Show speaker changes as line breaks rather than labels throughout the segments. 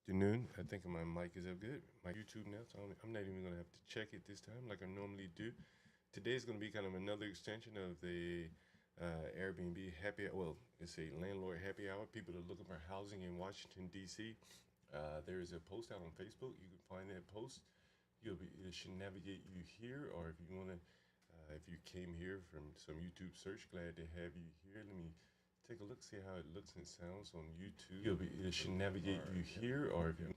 Afternoon. I think my mic is up good. My YouTube now, so I'm not even gonna have to check it this time like I normally do. Today is gonna be kind of another extension of the Airbnb happy. Well, it's a landlord happy hour. People are looking for housing in Washington D.C. There is a post out on Facebook. You can find that post. It should navigate you here, or if you wanna, if you came here from some YouTube search, glad to have you here. Let me take a look, see how it looks and sounds on YouTube. It should navigate you here, or if we're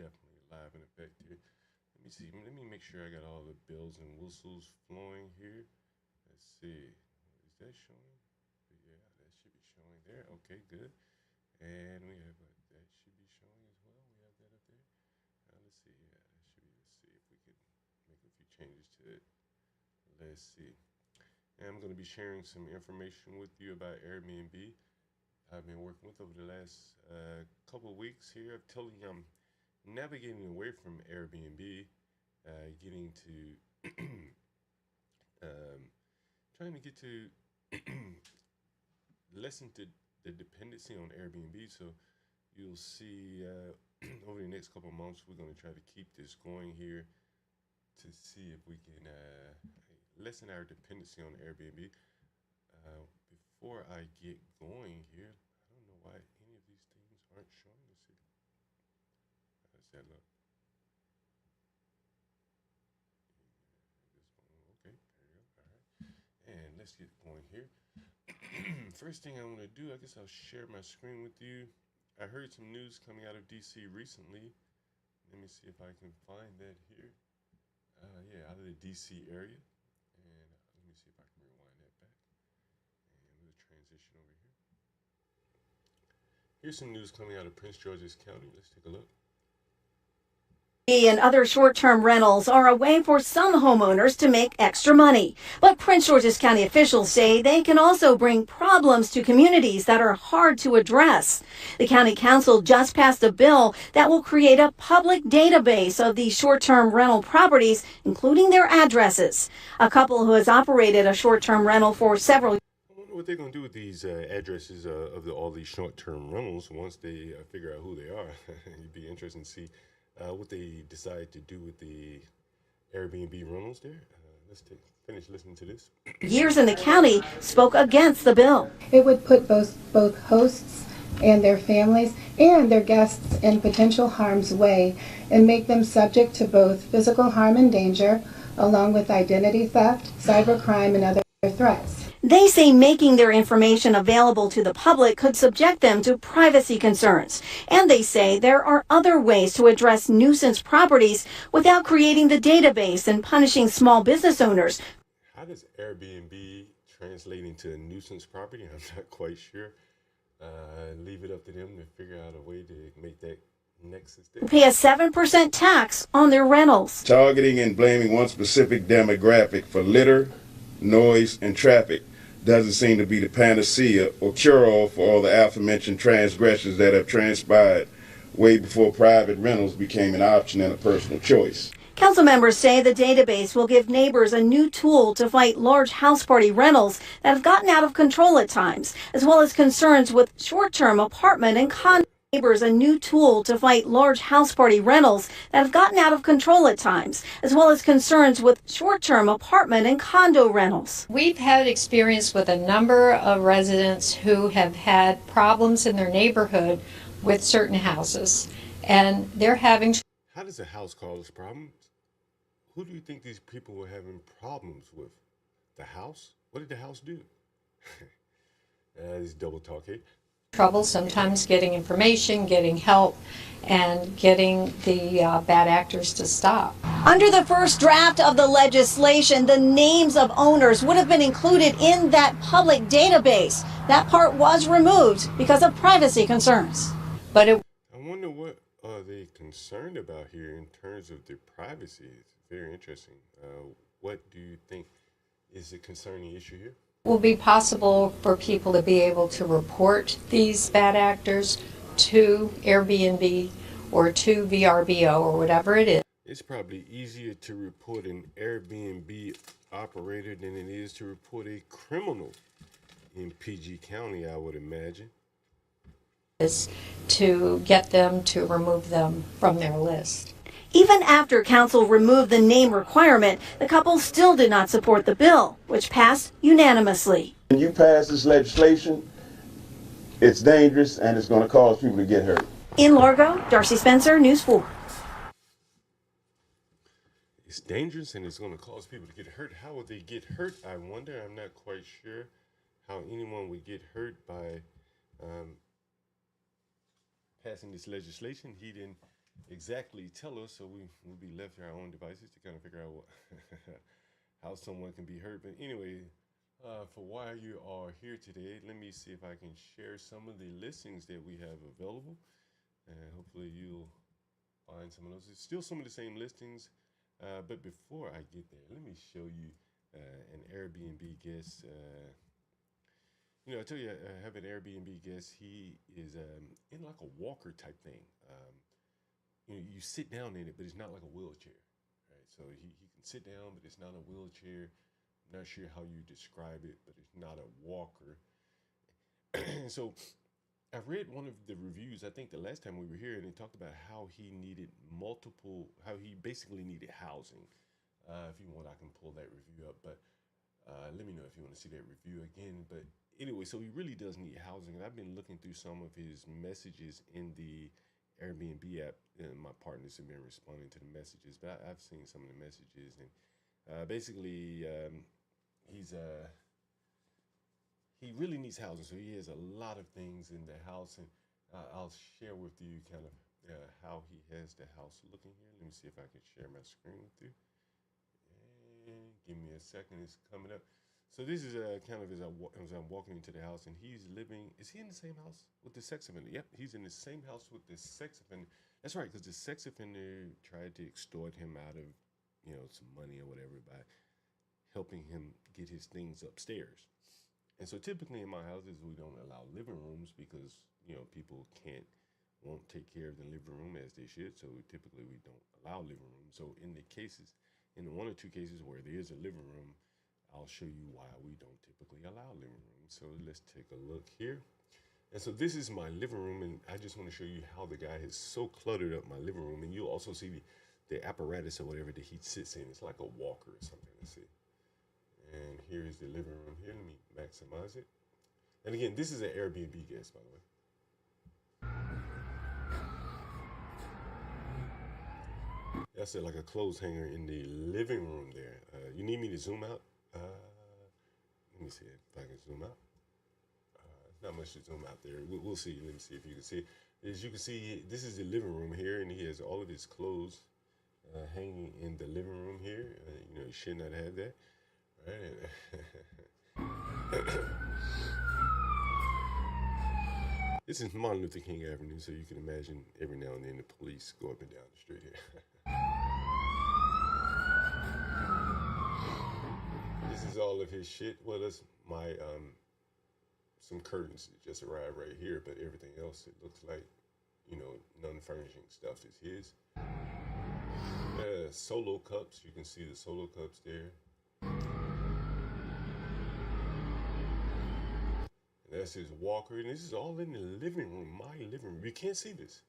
definitely live in effect here. Let me see. Let me make sure I got all the bells and whistles flowing here. Let's see. Is that showing? Yeah, that should be showing there. Okay, good. And we have that should be showing as well. We have that up there. Let's see. Yeah, that should be. Let's see if we can make a few changes to it. Let's see. And I'm going to be sharing some information with you about Airbnb. I've been working with over the last couple of weeks here. I'm telling you, I'm navigating away from Airbnb, getting to um, trying to get to lessen the dependency on Airbnb. So you'll see over the next couple of months, we're going to try to keep this going here to see if we can lessen our dependency on Airbnb. Before I get going here, I don't know why any of these things aren't showing. Let's see. How does that look? Okay, there you go. All right. And let's get going here. First thing I want to do, I guess I'll share my screen with you. I heard some news coming out of DC recently. Let me see if I can find that here. Yeah, out of the DC area. And let me see if I can rewind that back. And we'll transition over here. Here's some news coming out of Prince George's County. Let's take a look.
And other short-term rentals are a way for some homeowners to make extra money. But Prince George's County officials say they can also bring problems to communities that are hard to address. The county council just passed a bill that will create a public database of these short-term rental properties, including their addresses. A couple who has operated a short-term rental for several
I wonder what they're going to do with these addresses of all these short-term rentals once they figure out who they are. It'd be interesting to see what they decide to do with the Airbnb rentals there. Finish listening to this.
years in the county spoke against the bill.
It would put both hosts and their families and their guests in potential harm's way and make them subject to both physical harm and danger, along with identity theft, cybercrime, and other threats.
They say making their information available to the public could subject them to privacy concerns. And they say there are other ways to address nuisance properties without creating the database and punishing small business owners.
How does Airbnb translate into a nuisance property? I'm not quite sure. Leave it up to them to figure out a way to make that nexus there.
Pay a 7% tax on their rentals.
Targeting and blaming one specific demographic for litter, noise, and traffic doesn't seem to be the panacea or cure-all for all the aforementioned transgressions that have transpired way before private rentals became an option and a personal choice.
Council members say the database will give neighbors a new tool to fight large house party rentals that have gotten out of control at times, as well as concerns with short-term apartment and condo neighbors a new tool to fight large house party rentals that have gotten out of control at times, as well as concerns with short-term apartment and condo rentals.
We've had experience with a number of residents who have had problems in their neighborhood with certain houses, and they're having.
How does a house cause problems? Who do you think these people were having problems with? The house? What did the house do? This double talk here.
Trouble sometimes getting information, getting help, and getting the bad actors to stop.
Under the first draft of the legislation, the names of owners would have been included in that public database. That part was removed because of privacy concerns.
But
I wonder what are they concerned about here in terms of their privacy. It's very interesting. What do you think is the concerning issue here?
will be possible for people to be able to report these bad actors to Airbnb or to VRBO or whatever it is.
It's probably easier to report an Airbnb operator than it is to report a criminal in PG County, I would imagine.
is to get them to remove them from their list.
Even after council removed the name requirement, the couple still did not support the bill, which passed unanimously.
When you pass this legislation, it's dangerous and it's going to cause people to get hurt.
In Largo, Darcy Spencer, News 4.
It's dangerous and it's going to cause people to get hurt. How would they get hurt? I wonder. I'm not quite sure how anyone would get hurt by passing this legislation. He didn't exactly tell us, so we'll be left to our own devices to kind of figure out what how someone can be hurt. But anyway, for why you are here today, let me see if I can share some of the listings that we have available, and hopefully you'll find some of those. It's still some of the same listings, but before I get there, let me show you an Airbnb guest. I tell you, I have an Airbnb guest. He is in like a walker type thing. You sit down in it, but it's not like a wheelchair, right? So he can sit down, but it's not a wheelchair. I'm not sure how you describe it, but it's not a walker. So I read one of the reviews, I think the last time we were here, and it talked about how he basically needed housing. If you want, I can pull that review up, but let me know if you want to see that review again. But anyway, so he really does need housing. And I've been looking through some of his messages in the Airbnb app, and my partners have been responding to the messages, but I've seen some of the messages, and basically he really needs housing, so he has a lot of things in the house, and I'll share with you kind of how he has the house looking here. Let me see if I can share my screen with you. And give me a second, it's coming up. So this is kind of as I'm walking into the house, and he's living. Is he in the same house with the sex offender? Yep, he's in the same house with the sex offender. That's right, because the sex offender tried to extort him out of, some money or whatever by helping him get his things upstairs. And so typically in my houses, we don't allow living rooms because people won't take care of the living room as they should. So typically we don't allow living rooms. So in the one or two cases where there is a living room, I'll show you why we don't typically allow living rooms. So let's take a look here. And so this is my living room, and I just want to show you how the guy has so cluttered up my living room. And you'll also see the apparatus or whatever that he sits in. It's like a walker or something. Let's see. And here is the living room here. Let me maximize it. And again, this is an Airbnb guest, by the way. That's like a clothes hanger in the living room there. You need me to zoom out? Let me see if I can zoom out. Not much to zoom out there. We'll see. Let me see if you can see. As you can see, this is the living room here, and he has all of his clothes hanging in the living room here. You should not have that. Right? This is Martin Luther King Avenue, so you can imagine every now and then the police go up and down the street here. This is all of his shit. Well, that's my some curtains that just arrived right here, but everything else, it looks like, non-furnishing stuff is his. Solo cups, you can see the solo cups there. And that's his walker, and this is all in the living room, my living room. You can't see this.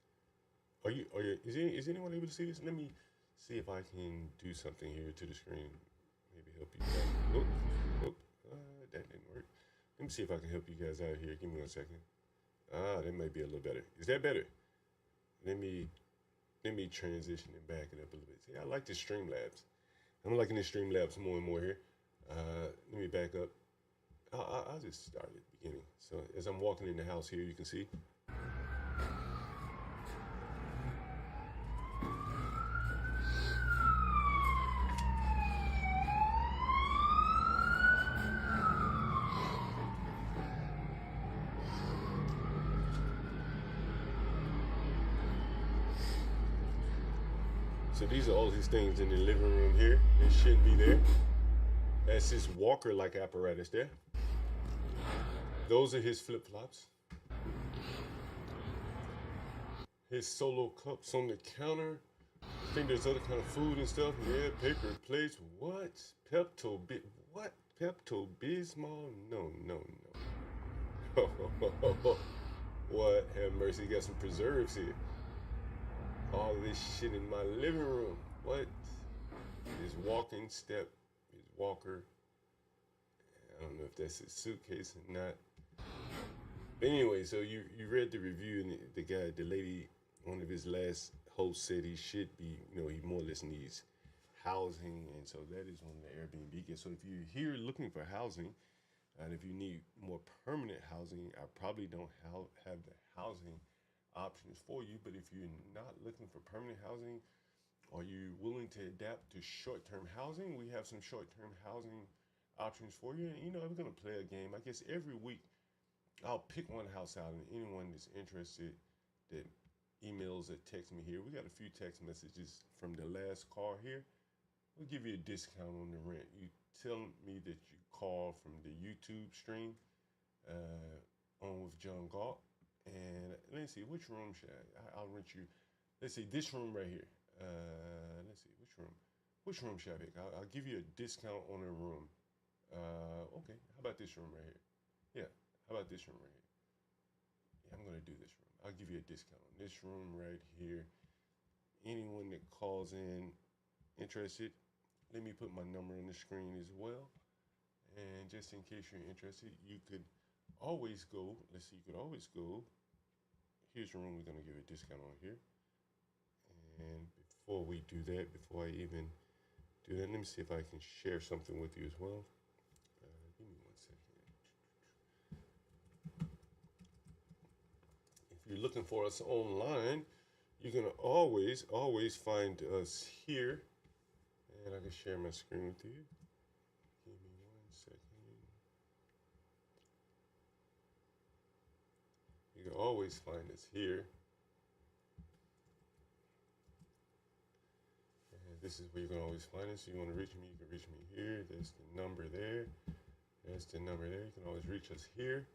Is anyone able to see this? Let me see if I can do something here to the screen. Maybe help you guys. That didn't work. Let me see if I can help you guys out here. Give me 1 second. That might be a little better. Is that better? Let me transition and back it up a little bit. See, I like the Streamlabs. I'm liking the Streamlabs more and more here. Let me back up. I'll just start at the beginning. So as I'm walking in the house here, you can see. So these are all his things in the living room here. It shouldn't be there. That's his walker-like apparatus there. Those are his flip-flops. His solo cups on the counter. I think there's other kind of food and stuff. Yeah, paper plates. What? What? Pepto-Bismol? No. What? Have mercy, got some preserves here. All this shit in my living room. What? His walking step, his walker. I don't know if that's his suitcase or not. But anyway, so you read the review, and the lady, one of his last hosts said he should be, he more or less needs housing, and so that is one of the Airbnb gets. So if you're here looking for housing, and if you need more permanent housing, I probably don't have the housing options for you. But if you're not looking for permanent housing, are you willing to adapt to short-term housing? We have some short-term housing options for you. And we're gonna play a game. I guess every week I'll pick one house out, and anyone that's interested that emails or text me here. We got a few text messages from the last call here. We'll give you a discount on the rent. You tell me that you call from the YouTube stream on with John Galt. And let's see, which room should I'll rent you. Let's see, this room right here. Let's see, which room should I pick? I'll give you a discount on a room. Okay, how about this room right here? Yeah, how about this room right here? Yeah, I'm gonna do this room. I'll give you a discount on this room right here. Anyone that calls in interested, let me put my number on the screen as well. And just in case you're interested, you could always go. Let's see, you could always go. Here's a room we're gonna give a discount on here. And before we do that, before I even do that, let me see if I can share something with you as well. Give me 1 second. If you're looking for us online, you're gonna always find us here. And I can share my screen with you. Give me 1 second. You can always find us here. And this is where you can always find us. You want to reach me, you can reach me here. There's the number there. There's the number there. You can always reach us here.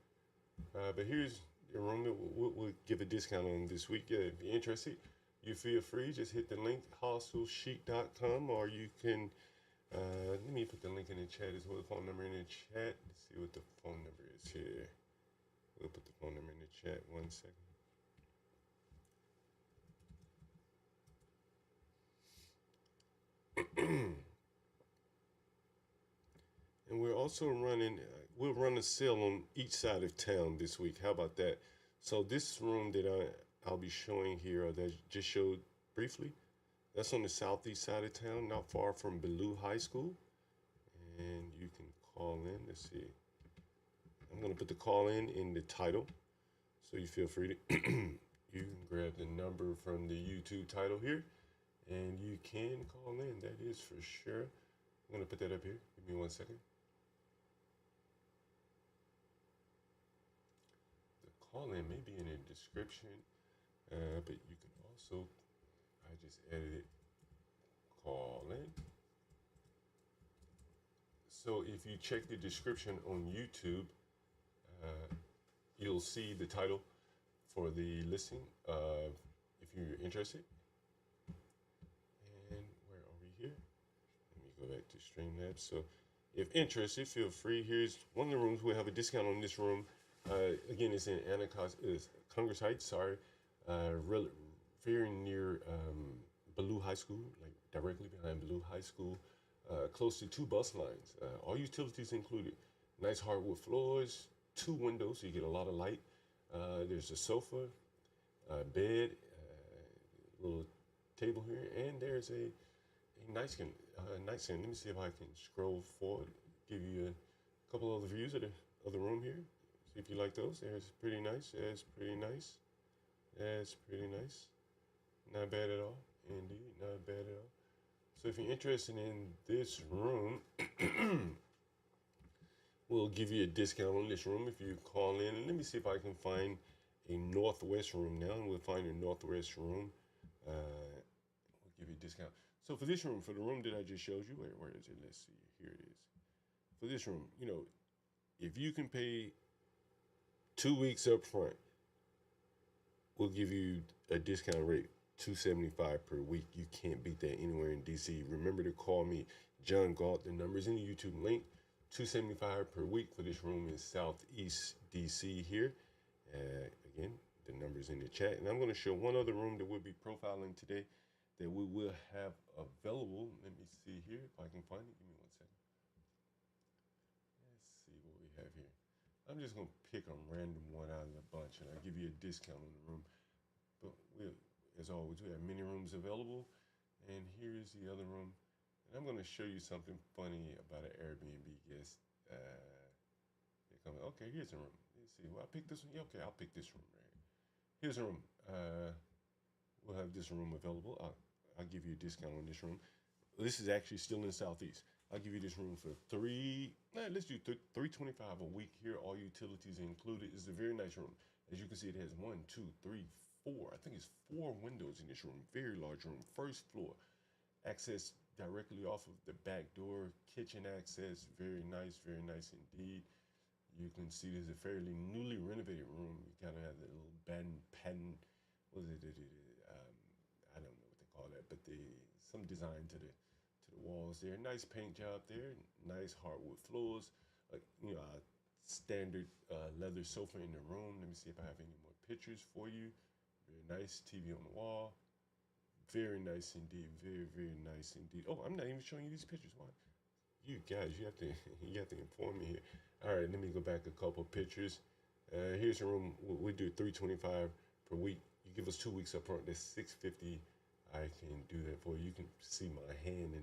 But here's the room that we'll give a discount on this week. Yeah, if you're interested, you feel free. Just hit the link, hostlechic.com, or you can, let me put the link in the chat as well, the phone number in the chat. Let's see what the phone number is here. We'll put the phone number in the chat. 1 second. And we're also we'll run a sale on each side of town this week. How about that? So this room that I'll be showing here, or that I just showed briefly, that's on the southeast side of town, not far from Ballou High School. And you can call in. Let's see. I'm going to put the call in the title, so you feel free to you can grab the number from the YouTube title here, and you can call in. That is for sure. I'm going to put that up here. Give me 1 second. The call in may be in the description, but you can also, I just edited call in. So if you check the description on YouTube, you'll see the title for the listing if you're interested. And where are we here? Let me go back to Streamlabs. So if interested, feel free. Here's one of the rooms. We'll have a discount on this room. Again, it's in Congress Heights, sorry. Very near Ballou High School, like directly behind Ballou High School. Close to 2 bus lines, all utilities included. Nice hardwood floors, 2 windows, so you get a lot of light. There's a sofa, bed, little table here, and there's a nightstand. Let me see if I can scroll forward, give you a couple of the views of the room here. See if you like those. There's pretty nice. That's pretty nice. That's pretty nice. Not bad at all. Indeed, not bad at all. So if you're interested in this room, we'll give you a discount on this room if you call in. And let me see if I can find a northwest room now. And we'll find a northwest room. We'll give you a discount. So for this room, for the room that I just showed you, where is it? Let's see. Here it is. For this room, if you can pay 2 weeks up front, we'll give you a discount rate. $275 per week. You can't beat that anywhere in DC. Remember to call me, John Galt. The number's in the YouTube link. $275 per week for this room in Southeast DC here. Again, the numbers in the chat. And I'm going to show one other room that we'll be profiling today that we will have available. Let me see here if I can find it. Give me 1 second. Let's see what we have here. I'm just going to pick a random one out of the bunch, and I'll give you a discount on the room. But as always, we have many rooms available. And here's the other room. And I'm going to show you something funny about an Airbnb guest. Okay, here's a room. Let's see. Well, I picked this one. Yeah, okay, I'll pick this room right here. Here's a room. We'll have this room available. I'll give you a discount on this room. This is actually still in Southeast. I'll give you this room for let's do $325 a week here. All utilities included. It's a very nice room. As you can see, it has 1, 2, 3, 4. I think it's 4 windows in this room. Very large room. First floor. Access directly off of the back door. Kitchen access. Very nice indeed. You can see this is a fairly newly renovated room. You kind of have the little patent, what is it? I don't know what they call that, but some design to the walls there. Nice paint job there. Nice hardwood floors. Standard leather sofa in the room. Let me see if I have any more pictures for you. Very nice TV on the wall. Very nice indeed. Very, very nice indeed. Oh, I'm not even showing you these pictures. Why? You guys, you have to inform me here. All right, let me go back a couple pictures. Here's a room. We do $325 per week. You give us 2 weeks up front. That's $650. I can do that for you. You can see my hand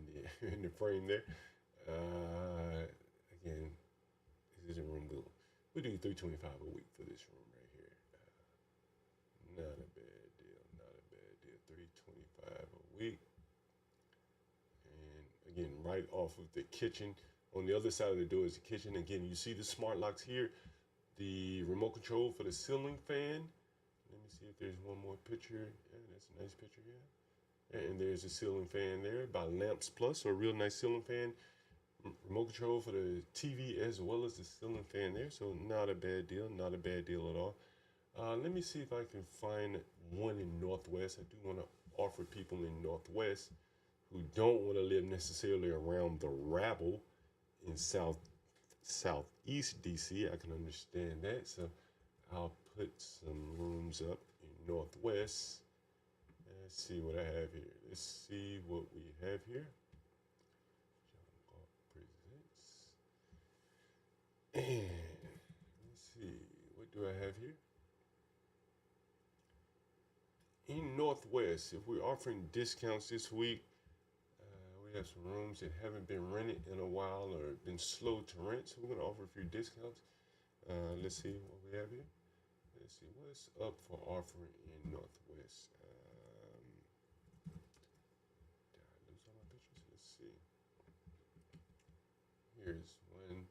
in the frame there. Again, this is a room. We do $325 a week for this room right here. Not a bad deal. Not a bad deal. $325 a week. And again, right off of the kitchen. On the other side of the door is the kitchen. Again, you see the smart locks here. The remote control for the ceiling fan. Let me see if there's one more picture. Yeah, that's a nice picture here. And there's a ceiling fan there by Lamps Plus, so a real nice ceiling fan. Remote control for the TV as well as the ceiling fan there. So not a bad deal. Not a bad deal at all. Let me see if I can find one in Northwest. I do want to offer people in Northwest who don't want to live necessarily around the rabble in southeast DC. I can understand that. So I'll put some rooms up in Northwest. Let's see what I have here. Let's see what we have here. John Presents. And let's see, what do I have here? In Northwest, if we're offering discounts this week, we have some rooms that haven't been rented in a while or been slow to rent, so we're going to offer a few discounts. Let's see what we have here. Let's see what's up for offering in Northwest. Did I lose all my pictures? Let's see. Here's one.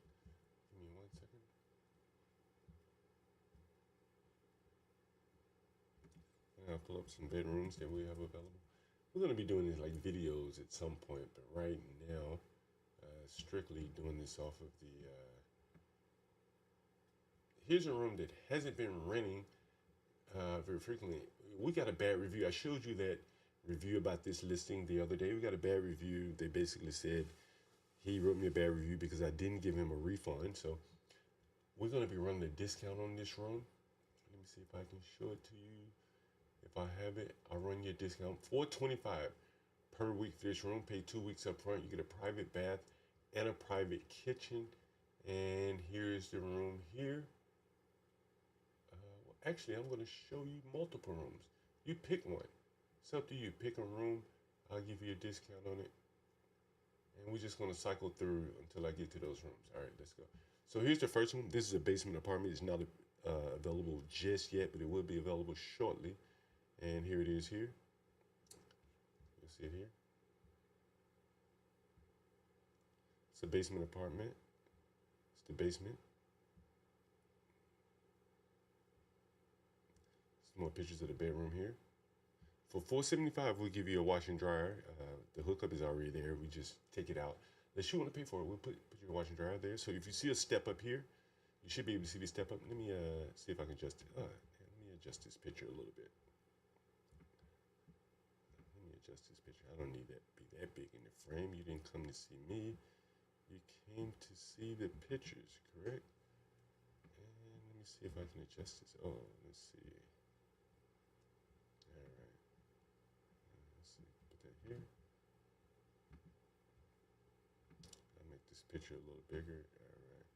Give me 1 second. I'll pull up some bedrooms that we have available. We're going to be doing these like videos at some point, but right now, strictly doing this off of the. Here's a room that hasn't been renting very frequently. We got a bad review. I showed you that review about this listing the other day. We got a bad review. They basically said he wrote me a bad review because I didn't give him a refund. So we're going to be running a discount on this room. Let me see if I can show it to you. If I have it, I'll run you a discount. $425 per week for this room. Pay 2 weeks up front. You get a private bath and a private kitchen. And here's the room here. Actually, I'm going to show you multiple rooms. You pick one. It's up to you. Pick a room. I'll give you a discount on it. And we're just going to cycle through until I get to those rooms. All right, let's go. So here's the first one. This is a basement apartment. It's not available just yet, but it will be available shortly. And here it is here. You'll see it here. It's a basement apartment. It's the basement. Some more pictures of the bedroom here. For $475, we'll give you a washer and dryer. The hookup is already there. We just take it out. Unless you want to pay for it, we'll put your washer and dryer there. So if you see a step up here, you should be able to see the step up. Let me see if I can adjust it. Let me adjust this picture a little bit. Let me adjust this picture. I don't need that be that big in the frame. You didn't come to see me. You came to see the pictures, correct? And let me see if I can adjust this. Oh, let's see. here. I'll make this picture a little bigger. All right.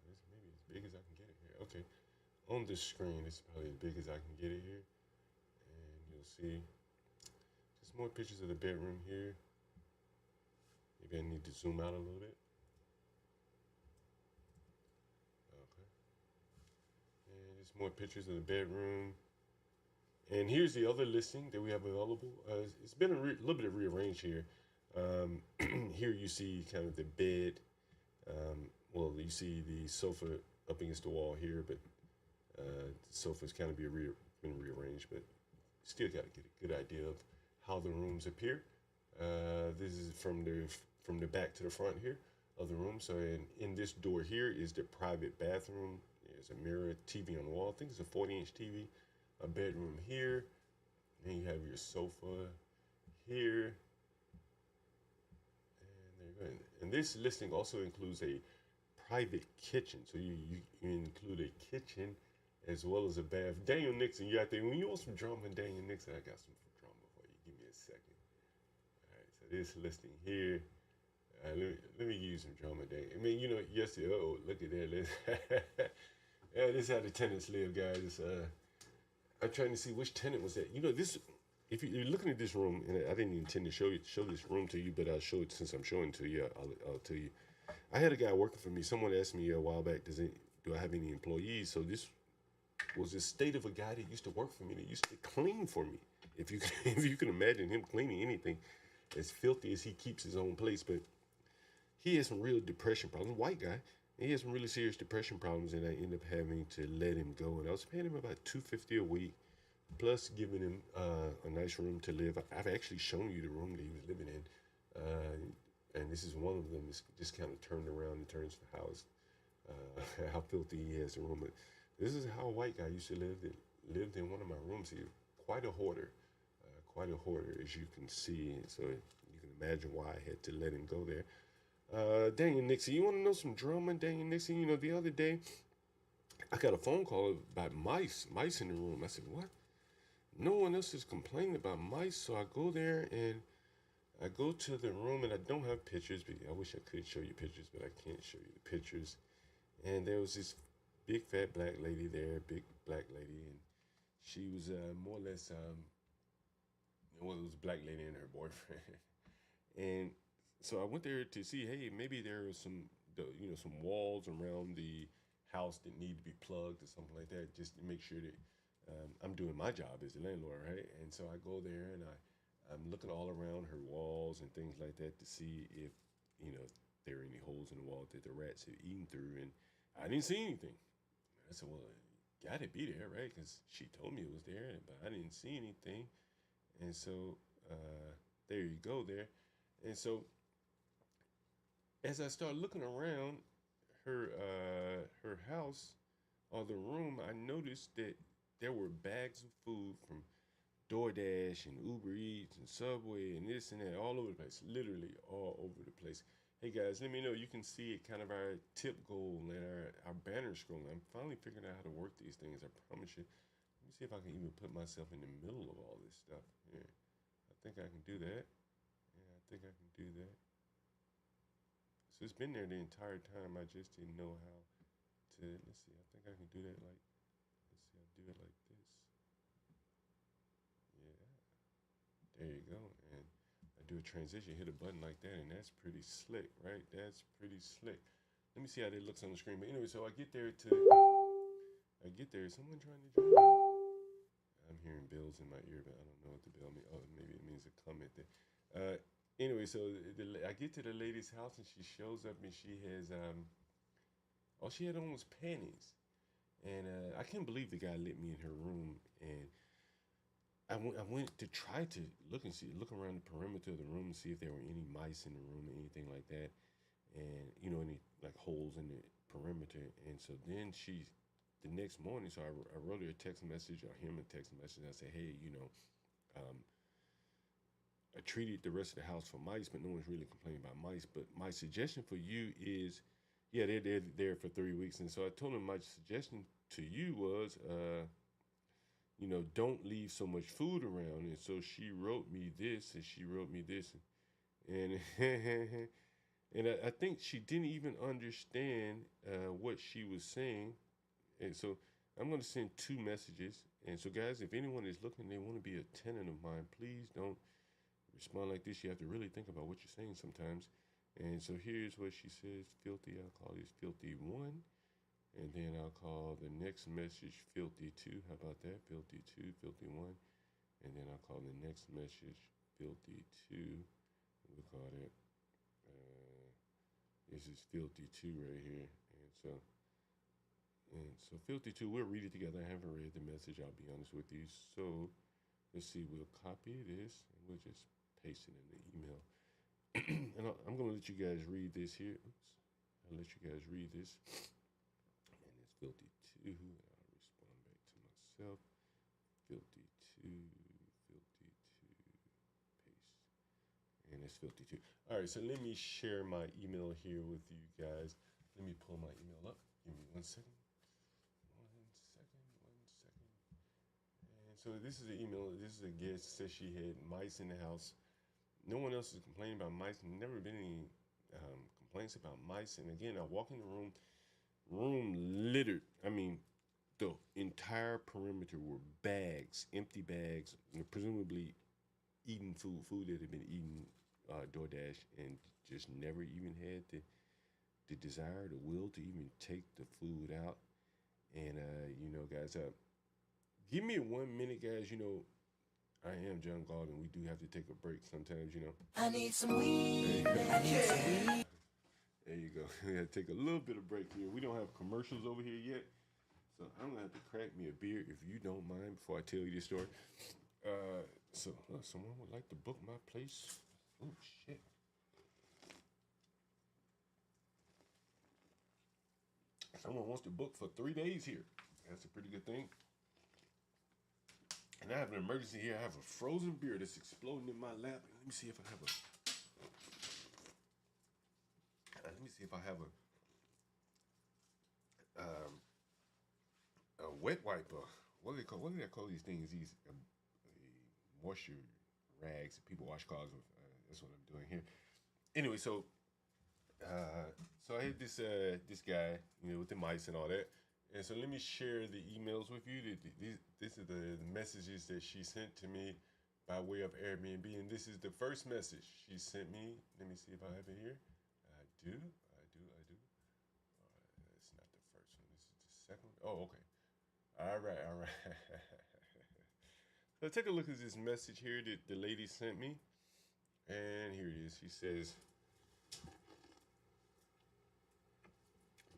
This maybe as big as I can get it here. Okay. On the screen, it's probably as big as I can get it here. And you'll see just more pictures of the bedroom here. Maybe I need to zoom out a little bit. Okay. And just more pictures of the bedroom. And here's the other listing that we have available. It's been a little bit of rearranged here. Here you see kind of the bed. Well, you see the sofa up against the wall here, but the sofa's kind of been rearranged, but still got to get a good idea of how the rooms appear. This is from the back to the front here of the room. So in this door here is the private bathroom. There's a mirror, TV on the wall. I think it's a 40-inch TV. A bedroom here. Then you have your sofa here. And there you go. And this listing also includes a private kitchen. So you include a kitchen as well as a bath. Daniel Nixon, you out there. When you want some drama, Daniel Nixon, I got some drama for you. Give me a second. All right, so this listing here. Let me give you some drama, Daniel. I mean, yesterday, look at that. Yeah, this is how the tenants live, guys. I'm trying to see which tenant was that. This. If you're looking at this room, and I didn't intend to show this room to you, but I'll show it since I'm showing it to you. I'll tell you. I had a guy working for me. Someone asked me a while back, do I have any employees? So this was the state of a guy that used to work for me, that used to clean for me. If you can imagine him cleaning anything, as filthy as he keeps his own place, but he has some real depression problems. White guy. He has some really serious depression problems, and I ended up having to let him go. And I was paying him about $250 a week, plus giving him a nice room to live. I've actually shown you the room that he was living in, and this is one of them. It's just kind of turned around in terms of how filthy he has the room. But this is how a white guy used to live. That lived in one of my rooms here. Quite a hoarder, as you can see. So you can imagine why I had to let him go there. Daniel Nixon, you want to know some drama, Daniel Nixon? The other day, I got a phone call about mice in the room. I said, what? No one else is complaining about mice, so I go there and I go to the room, and I don't have pictures, but I wish I could show you pictures, but I can't show you the pictures. And there was this big fat black lady there, and she was more or less, it was a black lady and her boyfriend. And so I went there to see, hey, maybe there are some walls around the house that need to be plugged or something like that, just to make sure that I'm doing my job as the landlord, right? And so I go there and I'm looking all around her walls and things like that to see if there are any holes in the wall that the rats have eaten through, and I didn't see anything. I said, well, it got to be there, right? Because she told me it was there, but I didn't see anything. And so there you go there. And so as I started looking around her house or the room, I noticed that there were bags of food from DoorDash and Uber Eats and Subway and this and that all over the place, literally all over the place. Hey guys, let me know. You can see it, kind of our tip goal and our banner scroll. I'm finally figuring out how to work these things. I promise you. Let me see if I can even put myself in the middle of all this stuff. Yeah, I think I can do that. Yeah, I think I can do that. So it's been there the entire time. I just didn't know how to. Let's see. I think I can do that. Let's see. I'll do it like this. Yeah. There you go. And I do a transition, hit a button like that, and that's pretty slick, right? That's pretty slick. Let me see how that looks on the screen. But anyway, so I get there. Is someone trying to join me? I'm hearing bells in my ear, but I don't know what the bell means. Oh, maybe it means a comment there. Anyway, so I get to the lady's house, and she shows up, and she has all she had on was panties, and I can't believe the guy let me in her room, and I went to try to look around the perimeter of the room and see if there were any mice in the room or anything like that, and any like holes in the perimeter. And so then the next morning, so I wrote her a text message, or him a text message. I said, hey, I treated the rest of the house for mice, but no one's really complaining about mice. But my suggestion for you is, yeah, they're there for 3 weeks. And so I told him my suggestion to you was, don't leave so much food around. And so she wrote me this, and she wrote me this, and and I think she didn't even understand what she was saying. And so I'm going to send two messages. And so, guys, if anyone is looking, they want to be a tenant of mine, please don't respond like this. You have to really think about what you're saying sometimes. And so here's what she says: filthy. I'll call this filthy one. And then I'll call the next message filthy two. How about that? Filthy two, filthy one. And then I'll call the next message filthy two. We'll call that. This is filthy two right here. And so filthy two, we'll read it together. I haven't read the message, I'll be honest with you. So let's see, we'll copy this and we'll just paste it in the email. And I'm going to let you guys read this here. Oops. I'll let you guys read this. And it's filthy two. I'll respond back to myself. Filthy two, paste. And it's filthy two. All right, so let me share my email here with you guys. Let me pull my email up. Give me 1 second. 1 second. And so this is an email. This is a guest. Says she had mice in the house. No one else is complaining about mice. Never been any complaints about mice. And again, I walk in the room littered. I mean, the entire perimeter were bags, empty bags, presumably eating food that had been eaten DoorDash, and just never even had the desire, the will to even take the food out. And guys, give me 1 minute, guys. I am John Gordon. We do have to take a break sometimes.
I need some weed.
There you go. We got to take a little bit of break here. We don't have commercials over here yet, so I'm gonna have to crack me a beer if you don't mind before I tell you this story. So someone would like to book my place. Oh shit. Someone wants to book for 3 days here. That's a pretty good thing. And I have an emergency here. I have a frozen beer that's exploding in my lap. Let me see if I have a wet wipe. What do they call these things? These moisture rags that people wash cars with. That's what I'm doing here. Anyway, so I had this guy, with the mice and all that. And so let me share the emails with you. This is the messages that she sent to me by way of Airbnb. And this is the first message she sent me. Let me see if I have it here. I do. It's not the first one. This is the second one. Oh, okay. All right. So take a look at this message here that the lady sent me. And here it is. She says,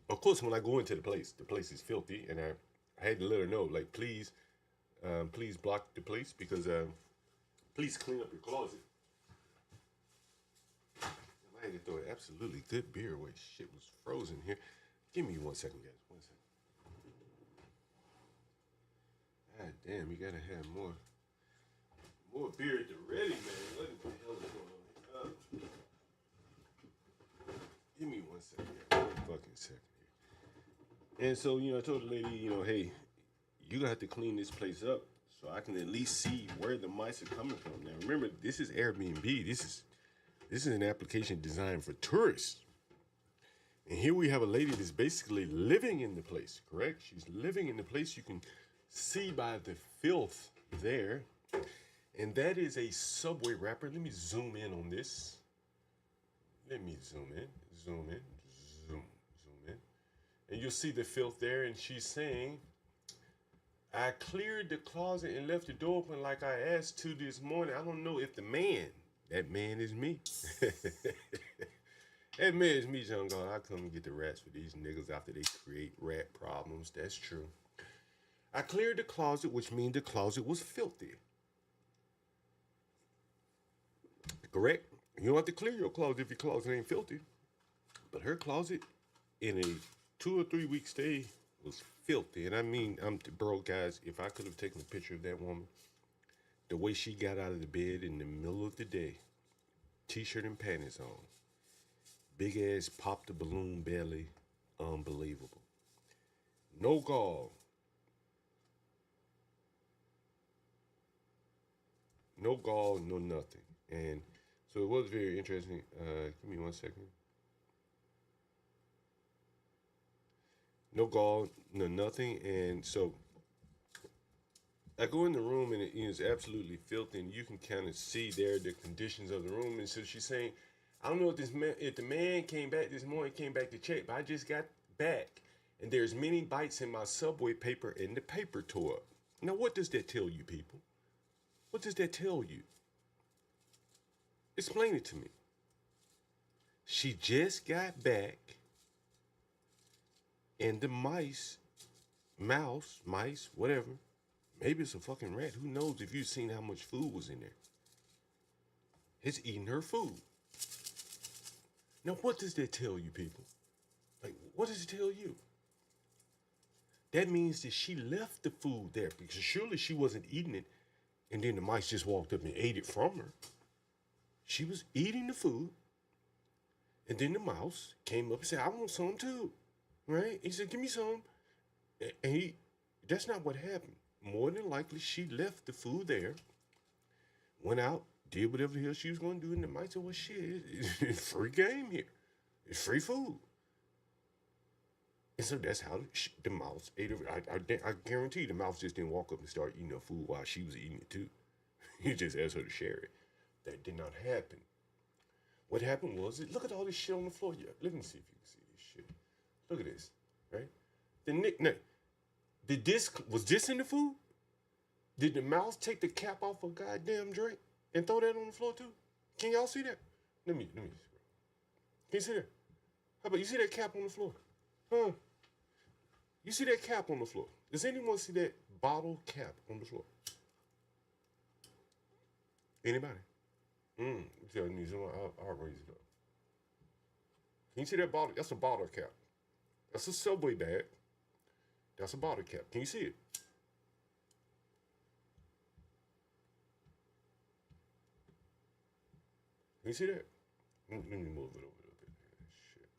of course, when I go into the place is filthy, and I had to let her know, like, please block the place, because please clean up your closet. I had to throw an absolutely good beer away. Shit was frozen here. Give me 1 second, guys. 1 second. God damn, you gotta have more beer at the ready, man. What the hell is going on here? Give me 1 second here. 1 fucking second here. And so, I told the lady, hey, you're gonna have to clean this place up so I can at least see where the mice are coming from. Now, remember, this is Airbnb. This is an application designed for tourists. And here we have a lady that's basically living in the place, correct? She's living in the place. You can see by the filth there. And that is a Subway wrapper. Let me zoom in on this. Zoom in. And you'll see the filth there. And she's saying, I cleared the closet and left the door open like I asked to this morning. I don't know if that man is me. That man is me, John God. I come and get the rats for these niggas after they create rat problems. That's true. I cleared the closet, which means the closet was filthy. Correct? You don't have to clear your closet if your closet ain't filthy. But her closet in a 2 or 3 week stay was filthy. And I mean, bro, guys, if I could have taken a picture of that woman, the way she got out of the bed in the middle of the day, t-shirt and panties on, big ass pop the balloon belly, unbelievable. No gall. No gall, no nothing. And so it was very interesting. Give me 1 second. No gall, no nothing. And so I go in the room and it is absolutely filthy, and you can kind of see there the conditions of the room. And so she's saying, I don't know if if the man came back this morning, came back to check, but I just got back, and there's many bites in my Subway paper, and the paper tore up. Now, what does that tell you, people? What does that tell you? Explain it to me. She just got back, and the mice, whatever, maybe it's a fucking rat. Who knows if you've seen how much food was in there? It's eating her food. Now, what does that tell you, people? Like, what does it tell you? That means that she left the food there because surely she wasn't eating it and then the mice just walked up and ate it from her. She was eating the food, and then the mouse came up and said, I want some too, right? He said, give me some. And that's not what happened. More than likely, she left the food there, went out, did whatever the hell she was going to do, and the mice said, well, shit, it's free game here. It's free food. And so that's how the mouse ate it. I guarantee the mouse just didn't walk up and start eating her food while she was eating it too. He just asked her to share it. That did not happen. What happened was, look at all this shit on the floor. Yeah, let me see if you can see this shit. Look at this, right? Was this in the food? Did the mouse take the cap off a goddamn drink and throw that on the floor too? Can y'all see that? Let me. Can you see that? How about you see that cap on the floor? Huh? You see that cap on the floor? Does anyone see that bottle cap on the floor? Anybody? Tell me something. I'll raise it up. Can you see that bottle? That's a bottle cap. That's a Subway bag. That's a bottle cap. Can you see it? Can you see that? Let me move it over a little bit. Shit.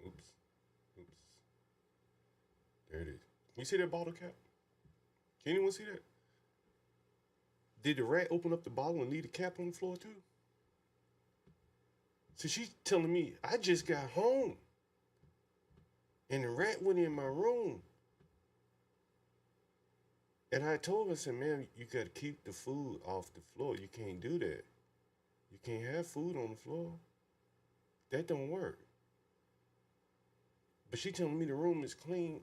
Oops. There it is. Can you see that bottle cap? Can anyone see that? Did the rat open up the bottle and leave the cap on the floor too? So she's telling me, I just got home. And the rat went in my room. And I told her, I said, man, you got to keep the food off the floor. You can't do that. You can't have food on the floor. That don't work. But she telling me the room is clean.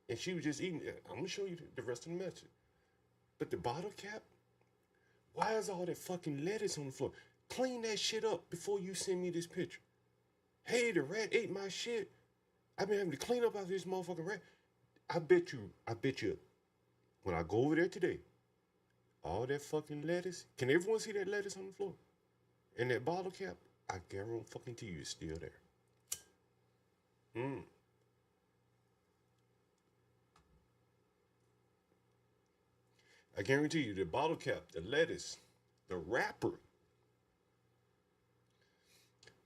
And she was just eating it. I'm going to show you the rest of the message. But the bottle cap, why is all that fucking lettuce on the floor? Clean that shit up before you send me this picture. Hey, the rat ate my shit. I've been having to clean up after this motherfucking rat. I bet you, when I go over there today, all that fucking lettuce, can everyone see that lettuce on the floor? And that bottle cap, I guarantee you it's still there. I guarantee you the bottle cap, the lettuce, the wrapper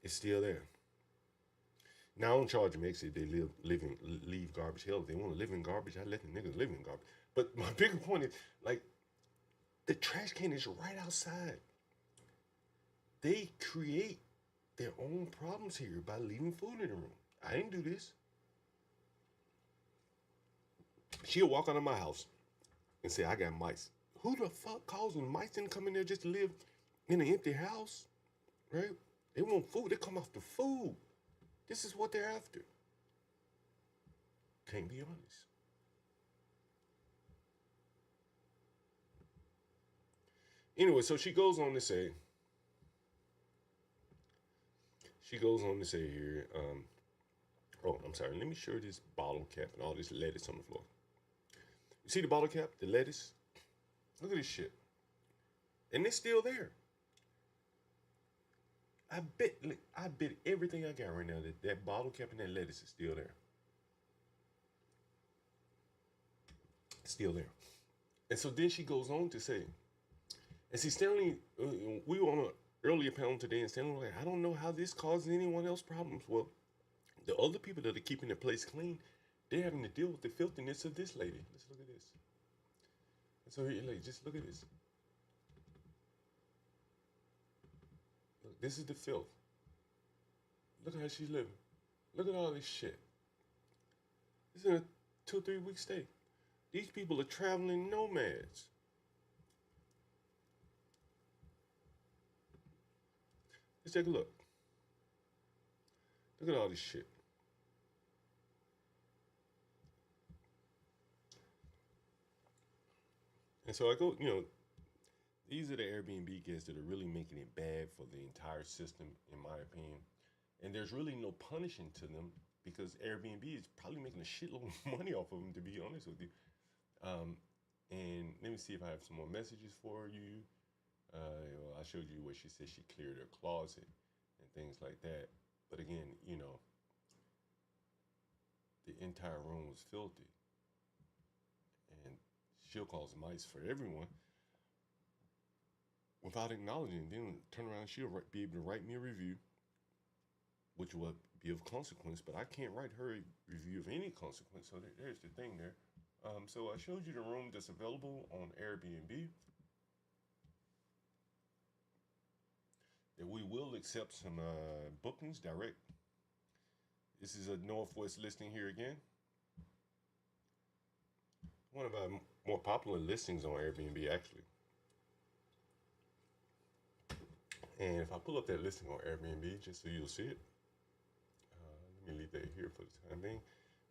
is still there. Now, I don't charge them extra if they leave garbage. Hell, if they want to live in garbage, I let the niggas live in garbage. But my bigger point is, like, the trash can is right outside. They create their own problems here by leaving food in the room. I didn't do this. She'll walk out of my house and say, I got mice. Who the fuck causing mice didn't come in there just to live in an empty house, right? They want food. They come after food. This is what they're after. Can't be honest. Anyway, so she goes on to say here, oh, I'm sorry, let me show this bottle cap and all this lettuce on the floor. You see the bottle cap, the lettuce? Look at this shit. And it's still there. I bet everything I got right now that bottle cap and that lettuce is still there. It's still there. And so then she goes on to say, and see, Stanley, we were on an earlier panel today, and Stanley was like, I don't know how this causes anyone else problems. Well, the other people that are keeping the place clean, they're having to deal with the filthiness of this lady. Let's look at this. So here, like, just look at this. Look, this is the filth. Look at how she's living. Look at all this shit. It's in a 2-3 week stay. These people are traveling nomads. Let's take a look. Look at all this shit. And so I go, these are the Airbnb guests that are really making it bad for the entire system, in my opinion. And there's really no punishing to them because Airbnb is probably making a shitload of money off of them, to be honest with you. And let me see if I have some more messages for you. I showed you where she said she cleared her closet and things like that. But again, the entire room was filthy. And she'll cause mice for everyone without acknowledging. Then turn around, she'll be able to write me a review, which will be of consequence, but I can't write her a review of any consequence. So there's the thing there. So I showed you the room that's available on Airbnb. That we will accept some bookings direct. This is a Northwest listing here again. One of our more popular listings on Airbnb, actually. And if I pull up that listing on Airbnb, just so you'll see it. Let me leave that here for the time being.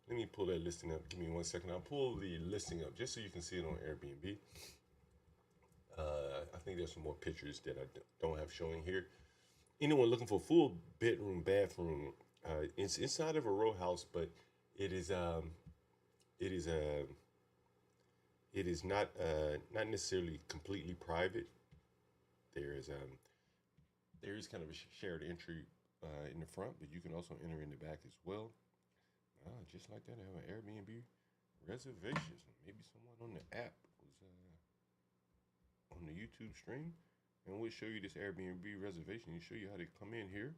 Let me pull that listing up. Give me 1 second. I'll pull the listing up just so you can see it on Airbnb. I think there's some more pictures that I don't have showing here. Anyone looking for a full bedroom, bathroom, it's inside of a row house, but it is not necessarily completely private. There is kind of a shared entry in the front, but you can also enter in the back as well. Just like that, I have an Airbnb reservations. Maybe someone on the app was on the YouTube stream, and we'll show you this Airbnb reservation. We'll show you how to come in here.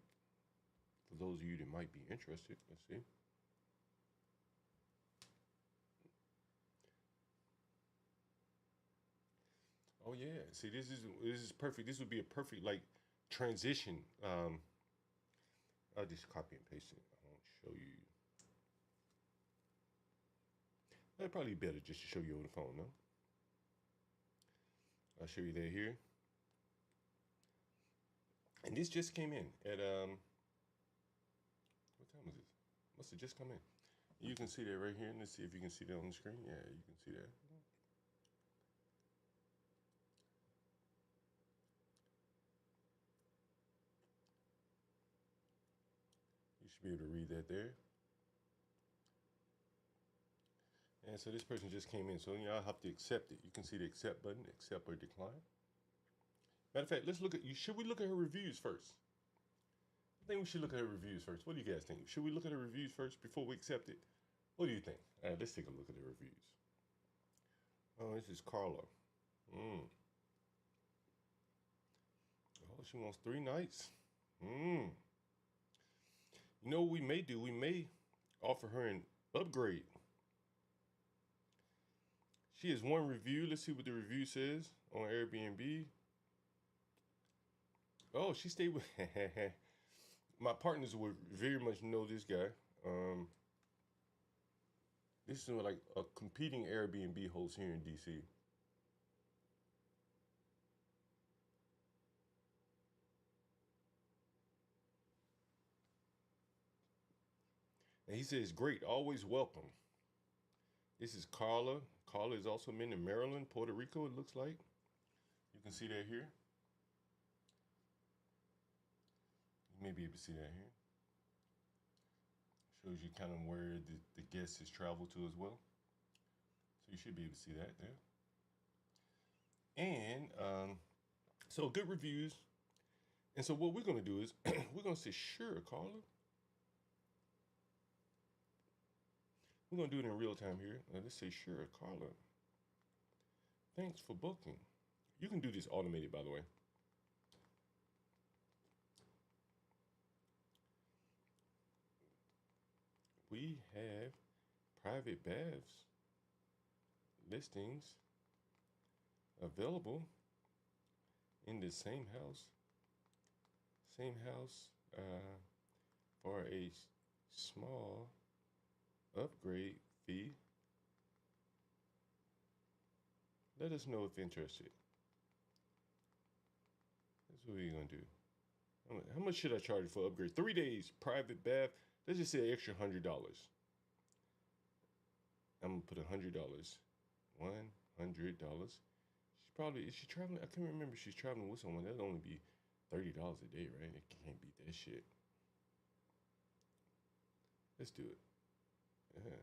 For those of you that might be interested, let's see. Oh yeah, see this is perfect. This would be a perfect like transition. I'll just copy and paste it. I won't show you. That'd probably be better just to show you on the phone, no? I'll show you that here. And this just came in at what time is it? Must have just come in. You can see that right here. Let's see if you can see that on the screen. Yeah, you can see that. You should be able to read that there. And so this person just came in. So I'll have to accept it. You can see the accept button, accept or decline. Matter of fact, let's look at you. Should we look at her reviews first? I think we should look at her reviews first. What do you guys think? Should we look at her reviews first before we accept it? What do you think? All right, let's take a look at the reviews. Oh, this is Carla. Oh, she wants 3 nights. You know what we may do? We may offer her an upgrade. She has 1 review. Let's see what the review says on Airbnb. Oh, she stayed with... My partners would very much know this guy. This is like a competing Airbnb host here in DC. And he says, great, always welcome. This is Carla. Carla is also been in Maryland, Puerto Rico, it looks like. You can see that here. You may be able to see that here. Shows you kind of where the guest has traveled to as well. So you should be able to see that there. And so good reviews. And so what we're going to do is we're going to say, sure, Carla. We're going to do it in real time here. Let's say, sure, Carla. Thanks for booking. You can do this automated, by the way. We have private baths listings available in the same house, for a small upgrade fee. Let us know if interested. That's what we're gonna do. How much should I charge for upgrade? 3 days, private bath. Let's just say an extra $100. I'm gonna put $100. $100. Is she traveling? I can't remember if she's traveling with someone. That'd only be $30 a day, right? It can't beat that shit. Let's do it. Yeah.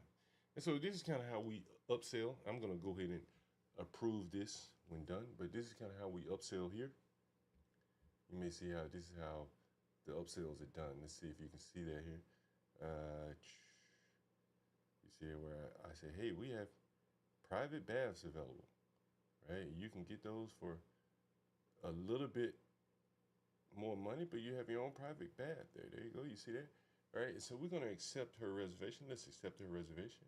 And so this is kind of how we upsell. I'm gonna go ahead and approve this when done, but this is kind of how we upsell here. You may see how this is how the upsells are done. Let's see if you can see that here. You see here where I say, hey, we have private baths available, right? You can get those for a little bit more money, but you have your own private bath there. There you go. You see that? All right. So we're going to accept her reservation. Let's accept her reservation.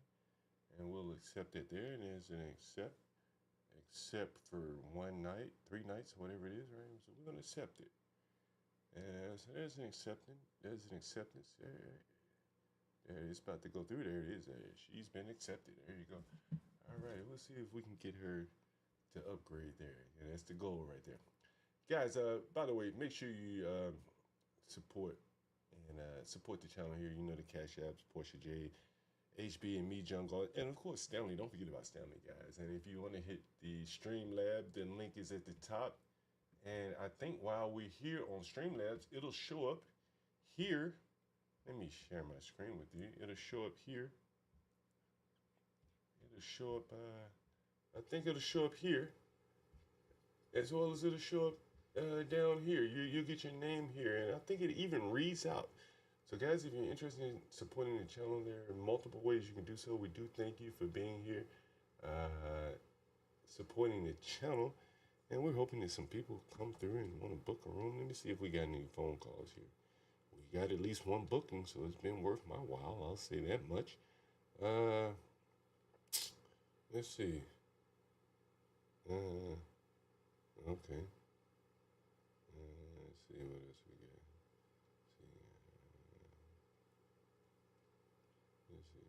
And we'll accept it there. And there's an accept for 1 night, 3 nights, whatever it is, right? So we're going to accept it. And so there's an acceptance. There's an acceptance. There, it's about to go through. There it is. She's been accepted. There you go. All right. We'll see if we can get her to upgrade there. Yeah, that's the goal right there. Guys, by the way, make sure you support the channel here. You know the Cash Apps, Portia J, HB, and me, Jungle, and of course Stanley. Don't forget about Stanley, guys. And if you want to hit the Streamlab, the link is at the top. And I think while we're here on Streamlabs, it'll show up here. Let me share my screen with you. It'll show up here. It'll show up. I think it'll show up here, as well as it'll show up down here. You'll get your name here, and I think it even reads out. So guys, if you're interested in supporting the channel, there are multiple ways you can do so. We do thank you for being here, supporting the channel, and we're hoping that some people come through and want to book a room. Let me see if we got any phone calls here. We got at least one booking, so it's been worth my while. I'll say that much. Let's see. Okay. Let's see what else we got. Let's see.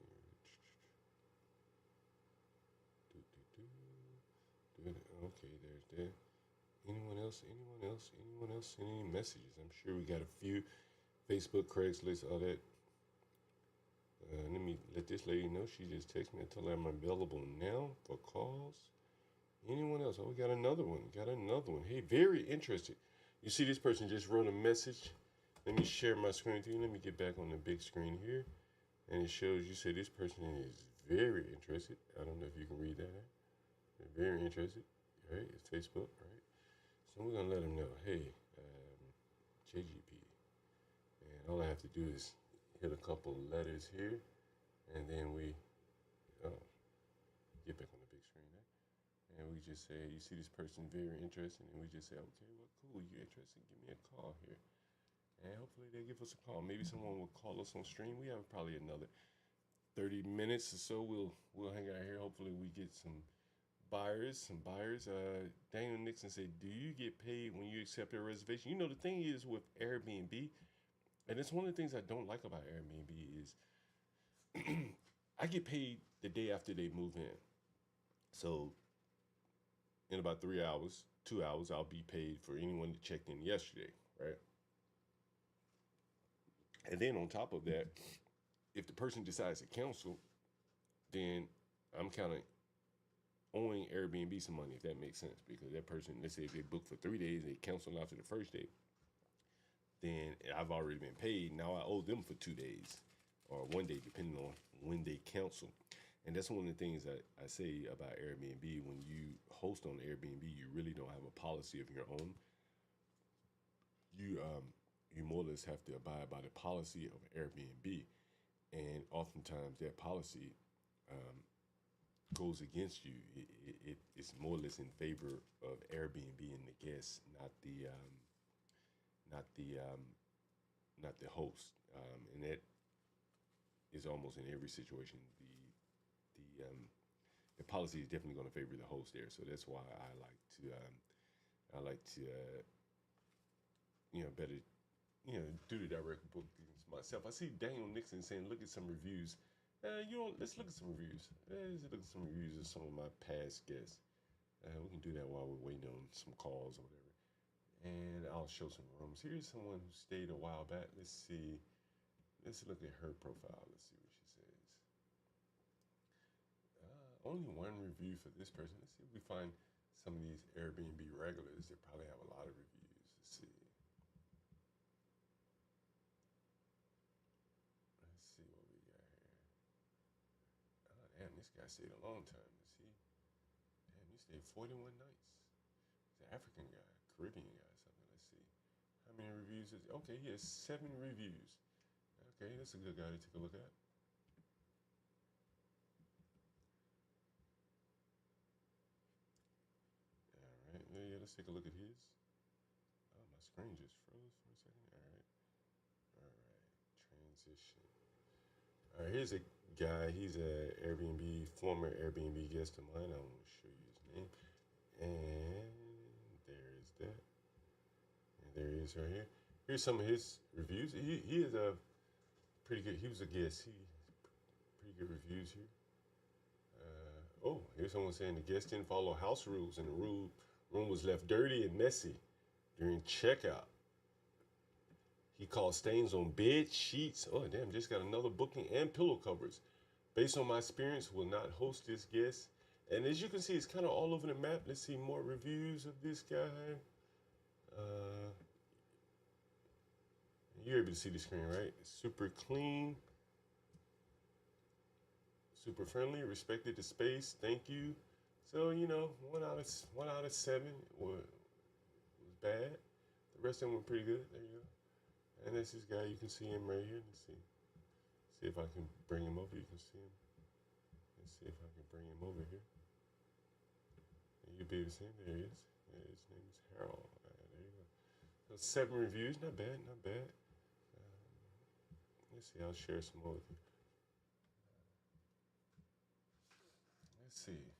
Okay, there's that. Anyone else? Anyone else? Anyone else? Any messages? I'm sure we got a few. Facebook, Craigslist, all that. Let me let this lady know. She just texted me and told her I'm available now for calls. Anyone else? Oh, we got another one. Hey, very interested. You see this person just wrote a message. Let me share my screen with you. Let me get back on the big screen here. And it shows you say this person is very interested. I don't know if you can read that. They're very interested. Right? It's Facebook, right? So we're going to let them know, hey, JGP. And all I have to do is hit a couple letters here. And then we get back on the big screen there. And we just say, you see this person very interested. And we just say, okay, well, cool. You interested? Give me a call here. And hopefully they'll give us a call. Maybe someone will call us on stream. We have probably another 30 minutes or so. We'll hang out here. Hopefully we get some buyers. Daniel Nixon said, do you get paid when you accept a reservation? You know, the thing is with Airbnb, and it's one of the things I don't like about Airbnb is I get paid the day after they move in. So in about 3 hours, 2 hours, I'll be paid for anyone that checked in yesterday, right? And then on top of that, if the person decides to cancel, then I'm kind of owing Airbnb some money, if that makes sense. Because that person, let's say if they booked for 3 days, they canceled after the first day, then I've already been paid. Now I owe them for 2 days or 1 day, depending on when they cancel. And that's one of the things that I say about Airbnb. When you host on Airbnb, you really don't have a policy of your own. You more or less have to abide by the policy of Airbnb. And oftentimes that policy goes against you. It's more or less in favor of Airbnb and the guests, not the host. And that is almost in every situation. the policy is definitely going to favor the host there. So that's why I like to better do the direct bookings myself. I see Daniel Nixon saying, look at some reviews. Let's look at some reviews. Let's look at some reviews of some of my past guests. We can do that while we're waiting on some calls or whatever. And I'll show some rooms. Here's someone who stayed a while back. Let's see. Let's look at her profile. Let's see what she says. Only one review for this person. Let's see if we find some of these Airbnb regulars. They probably have a lot of reviews. Let's see. Let's see what we got here. Oh, damn, this guy stayed a long time. Let's see. Damn, he stayed 41 nights. He's an African guy, Caribbean guy, something. Let's see. How many reviews is okay, he has 7 reviews. Okay, that's a good guy to take a look at. Alright, yeah, let's take a look at his. Oh, my screen just froze for a second. Alright, transition. Alright, here's a guy. He's a former Airbnb guest of mine. I want to show you his name. And there is that. And there he is right here. Here's some of his reviews. He is a pretty good. He was a guest. He pretty good reviews here. Here's someone saying the guest didn't follow house rules and the room was left dirty and messy during checkout. He called stains on bed sheets. Oh, damn, just got another booking and pillow covers. Based on my experience, will not host this guest. And as you can see, it's kind of all over the map. Let's see more reviews of this guy. You're able to see the screen, right? Super clean. Super friendly, respected the space. Thank you. So, 1 out of 7 was bad. The rest of them were pretty good. There you go. And that's this guy. You can see him right here. Let's see. See if I can bring him over. You can see him. Let's see if I can bring him over here. And you'll be able to see him. There he is. His name is Harold. There you go. So 7 reviews. Not bad. Not bad. Let's see. I'll share some more with you. Let's see.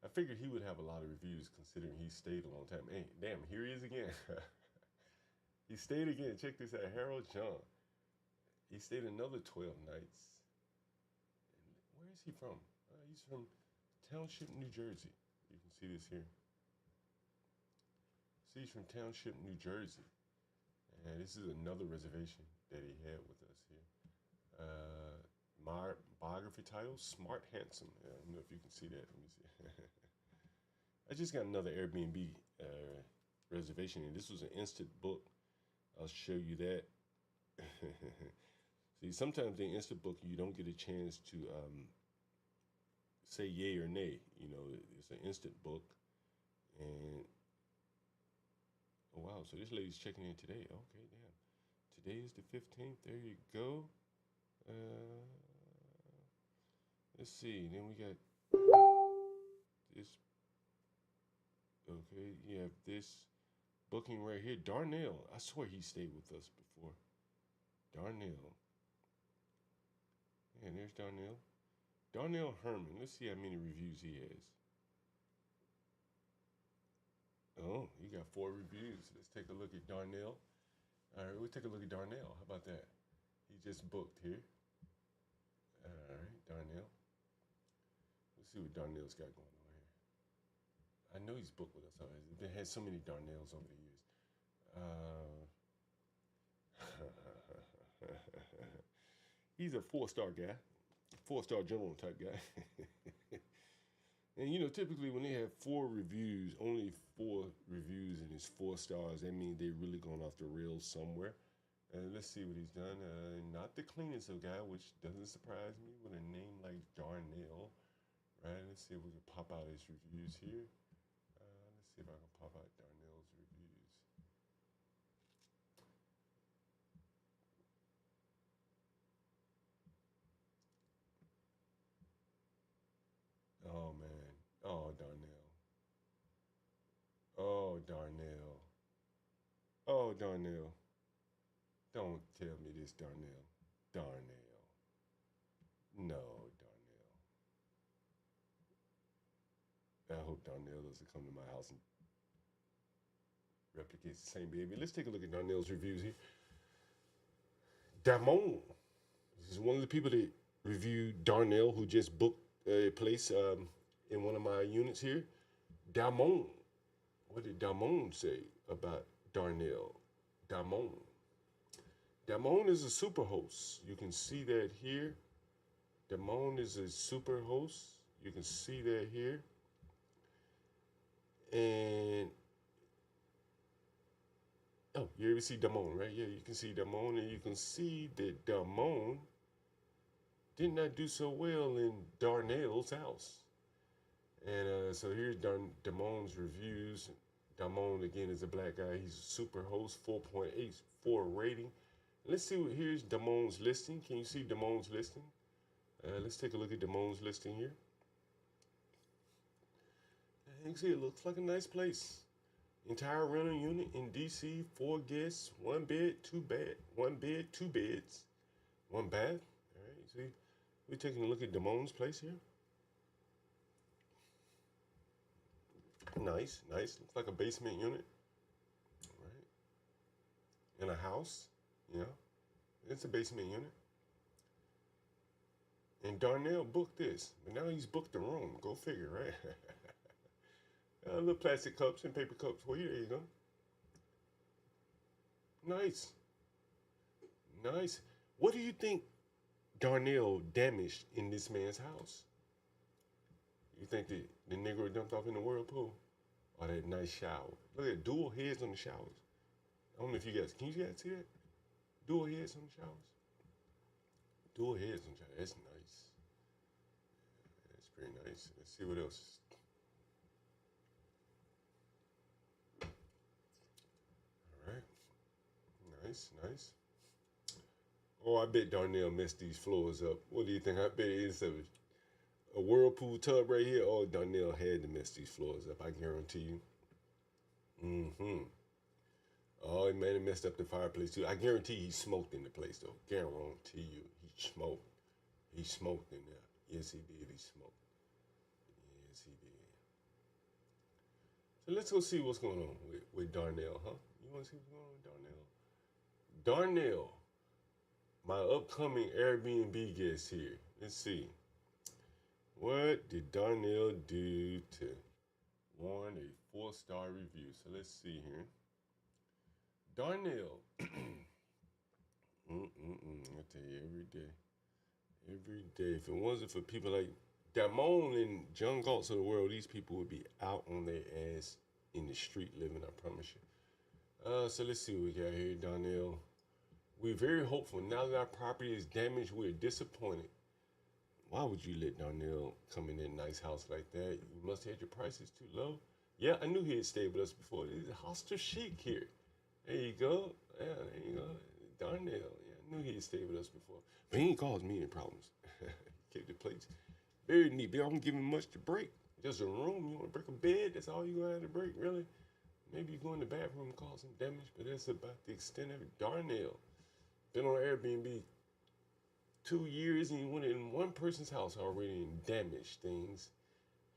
I figured he would have a lot of reviews considering he stayed a long time. Hey, damn, here he is again. He stayed again. Check this out. Harold John. He stayed another 12 nights. And where is he from? He's from Township, New Jersey. You can see this here. See, he's from Township, New Jersey. And this is another reservation that he had with us here. My biography title, Smart Handsome. I don't know if you can see that. Let me see. I just got another Airbnb reservation, and this was an instant book. I'll show you that. See, sometimes in instant book, you don't get a chance to say yay or nay. It's an instant book. And, oh, wow, so this lady's checking in today. Okay, damn. Today is the 15th. There you go. Let's see. Then we got this. Okay, you have this booking right here. Darnell. I swear he stayed with us before. Darnell. Yeah, there's Darnell. Darnell Herman. Let's see how many reviews he has. Oh, he got 4 reviews. Let's take a look at Darnell. All right, we'll take a look at Darnell. How about that? He just booked here. All right, Darnell. Let's see what Darnell's got going on here. I know he's booked with us already. We've had so many Darnells over the years. He's a 4-star guy. 4-star general type guy. And typically when they have 4 reviews, only 4 reviews and it's 4 stars, that means they're really going off the rails somewhere. Let's see what he's done. Not the cleanest of guy, which doesn't surprise me with a name like Darnell. Right, let's see if we can pop out his reviews here. Let's see if I can pop out Darnell's reviews. Oh, man. Oh, Darnell. Oh, Darnell. Oh, Darnell. Don't tell me this, Darnell. Darnell. No, Darnell. Darnell doesn't come to my house and replicates the same behavior. Let's take a look at Darnell's reviews here. Damon. This is one of the people that reviewed Darnell, who just booked a place in one of my units here. Damon. What did Damon say about Darnell? Damon. Damon is a super host. You can see that here. Damon is a super host. You can see that here. And oh, you ever see Damon, right? Yeah, you can see Damon, and you can see that Damon did not do so well in Darnell's house. And so here's Damon's reviews. Damon, again, is a black guy. He's a super host, 4.84 rating. Let's see what, here's Damon's listing. Can you see Damon's listing? Let's take a look at Damon's listing here. You can see it looks like a nice place. Entire rental unit in DC, 4 guests, 1 bed, 2 bed, 1 bed, 2 beds, 1 bath. All right, see, we're taking a look at Damon's place here. Nice, nice. Looks like a basement unit. All right. In a house, you know. It's a basement unit. And Darnell booked this, but now he's booked the room. Go figure, right? Little plastic cups and paper cups for you. There you go. Nice. Nice. What do you think Darnell damaged in this man's house? You think the Negro dumped off in the whirlpool? Or that nice shower? Look at dual heads on the showers. I don't know if you guys, can you guys see that? Dual heads on the showers. Dual heads on the showers. That's nice. That's pretty nice. Let's see what else. All right. Nice, nice. Oh, I bet Darnell messed these floors up. What do you think? I bet it's a whirlpool tub right here. Oh, Darnell had to mess these floors up. I guarantee you. Oh, man, he messed up the fireplace too. I guarantee he smoked in the place though. Guarantee you, he smoked. He smoked in there. Yes, he did. He smoked. Yes, he did. So let's go see what's going on with Darnell, huh? You want to see what's going on with Darnell? Darnell, my upcoming Airbnb guest here. Let's see. What did Darnell do to warrant a 4-star review? So let's see here. Darnell, I tell you, every day. If it wasn't for people like Damon and John Galtz of the world, these people would be out on their ass in the street living, I promise you. So let's see what we got here, Darnell. We're very hopeful. Now that our property is damaged, we're disappointed. Why would you let Darnell come in that nice house like that? You must have had your prices too low. Yeah, I knew he had stayed with us before. It's hostile chic here. There you go. Yeah, there you go. Darnell. Yeah, I knew he had stayed with us before. But he ain't caused me any problems. Kept the plates very neat. They don't give him much to break. Just a room. You want to break a bed? That's all you got to break, really? Maybe you go in the bathroom and cause some damage, but that's about the extent of it. Darnell. Been on Airbnb 2 years, and he went in one person's house already and damaged things.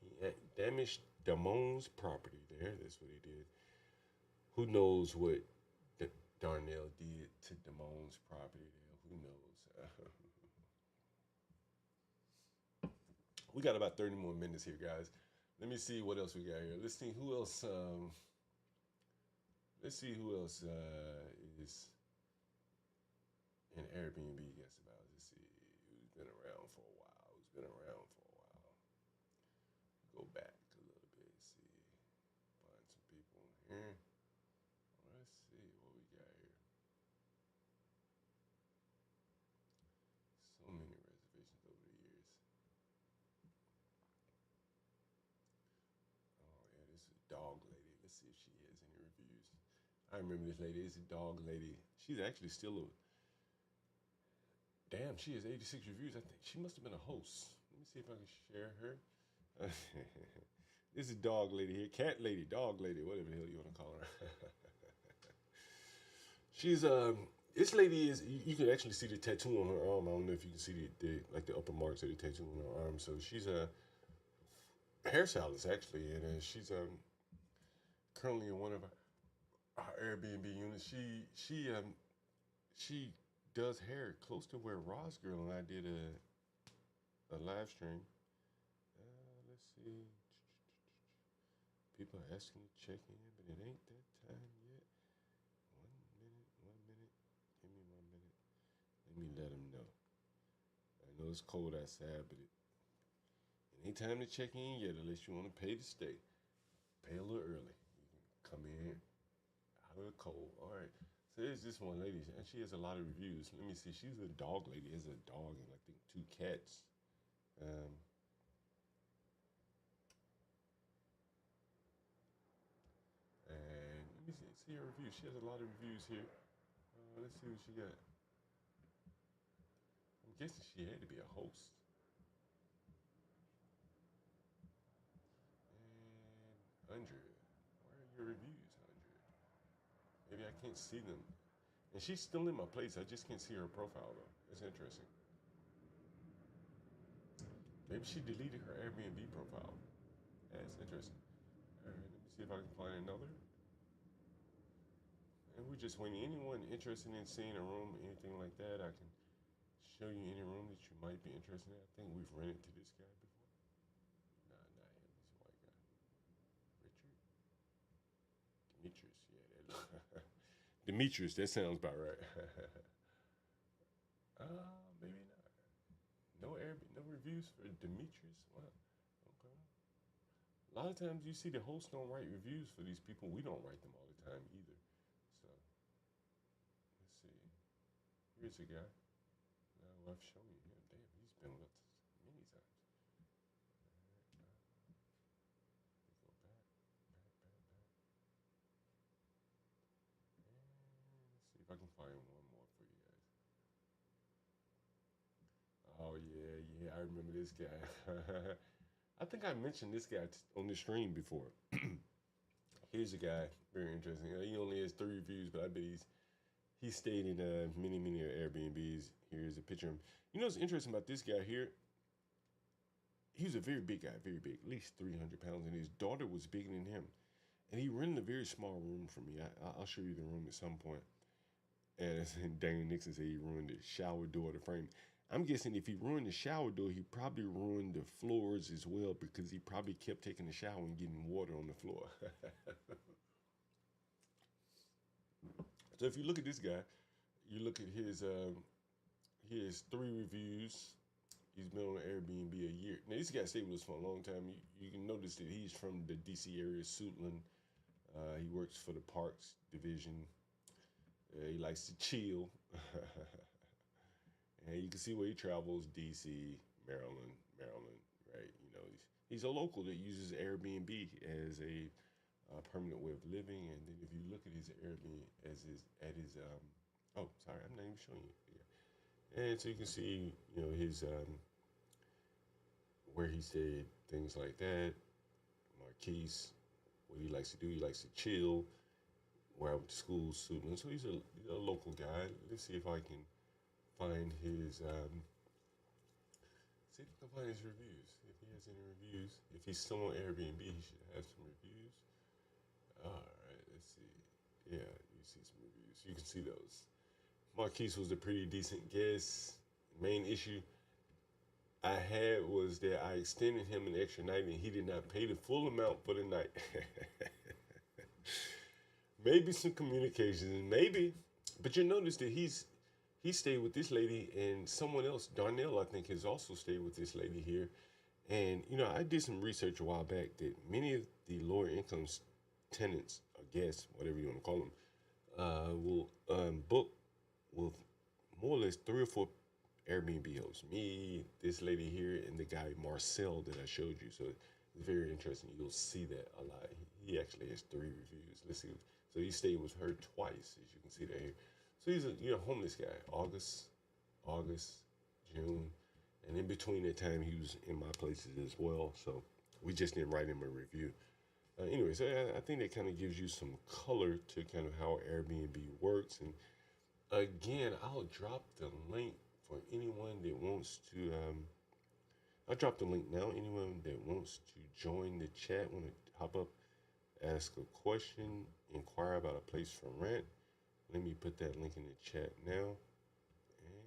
He had damaged Damon's property there. That's what he did. Who knows what Darnell did to Damon's property there? Who knows? We got about 30 more minutes here, guys. Let me see what else we got here. Let's see who else. Let's see who else is an Airbnb guest about. Let's see who's been around for a while. Go back a little bit. See, find some people in here. Let's see what we got here. So many reservations over the years. Oh yeah, this is Dog Lady. Let's see if she has any reviews. I remember this lady. It's a Dog Lady. She's actually still a. Damn, she has 86 reviews. I think she must have been a host. Let me see if I can share her. This is Dog Lady here. Cat Lady, Dog Lady, whatever the hell you want to call her. She's this lady is. You can actually see the tattoo on her arm. I don't know if you can see the like the upper marks of the tattoo on her arm. So she's a. hairstylist actually, and she's currently in one of our Airbnb units. She does hair close to where Ross Girl and I did a live stream. Let's see. People are asking to check in, but it ain't that time yet. 1 minute. Give me 1 minute. Let me let them know. I know it's cold outside, but it ain't time to check in yet unless you want to pay to stay. Pay a little early. You can come in out of the cold. All right. So there's this one lady, and she has a lot of reviews. Let me see. She's a dog lady. Has a dog and I think 2 cats. And let me see her review. She has a lot of reviews here. Let's see what she got. I'm guessing she had to be a host. And 100. Where are your reviews, 100? Maybe I can't see them. And she's still in my place. I just can't see her profile though. It's interesting. Maybe she deleted her Airbnb profile. That's interesting. All right, let me see if I can find another. And we're just waiting. Anyone interested in seeing a room, anything like that, I can show you any room that you might be interested in. I think we've rented to this guy before. Nah, not him. He's a white guy. Richard? Demetrius. Yeah, that Demetrius. That sounds about right. Maybe not. No reviews for Demetrius. Wow. Okay. A lot of times you see the hosts don't write reviews for these people. We don't write them all the time either. So let's see. Here's a guy. Now I've shown you him. Damn, he's been with us many times. All right, go back. And let's see if I can find one more for you guys. Oh yeah, I remember this guy. I think I mentioned this guy on the stream before. Here's a guy, very interesting. He only has 3 reviews, but I bet he stayed in many Airbnbs. Here's a picture of him. You know what's interesting about this guy here? He's a very big guy, very big, at least 300 pounds, and his daughter was bigger than him. And he rented a very small room for me. I'll show you the room at some point. And Daniel Nixon said he ruined the shower door, the frame. I'm guessing if he ruined the shower door, he probably ruined the floors as well because he probably kept taking the shower and getting water on the floor. So if you look at this guy, you look at his, he has 3 reviews. He's been on Airbnb a year. Now this guy stayed with us for a long time. You can notice that he's from the DC area, Suitland. He works for the Parks Division. He likes to chill. And you can see where he travels: DC, Maryland, right? You know, he's a local that uses Airbnb as a permanent way of living. And then if you look at his Airbnb oh, sorry, I'm not even showing you. Yeah. And so you can see, you know, his where he stayed, things like that. Marquise, what he likes to do, he likes to chill. Where I went to school, Suitland. So he's a local guy. Let's see if I can find his see if I can find his reviews. If he has any reviews. If he's still on Airbnb, he should have some reviews. Alright, let's see. Yeah, you see some reviews. You can see those. Marquise was a pretty decent guest. Main issue I had was that I extended him an extra night and he did not pay the full amount for the night. Maybe some communications, maybe. But you notice that he stayed with this lady and someone else, Darnell, I think, has also stayed with this lady here. And, you know, I did some research a while back that many of the lower income tenants or guests, whatever you want to call them, will book with more or less 3 or 4 Airbnb hosts. Me, this lady here, and the guy Marcel that I showed you. So it's very interesting. You'll see that a lot. He actually has 3 reviews. Let's see. So he stayed with her twice, as you can see there. So he's a homeless guy. August, June, and in between that time he was in my places as well. So we just didn't write him a review. Anyway, so I think that kind of gives you some color to kind of how Airbnb works. And again, I'll drop the link for anyone that wants to. I'll drop the link now. Anyone that wants to join the chat, want to hop up, ask a question, inquire about a place for rent, let me put that link in the chat now. And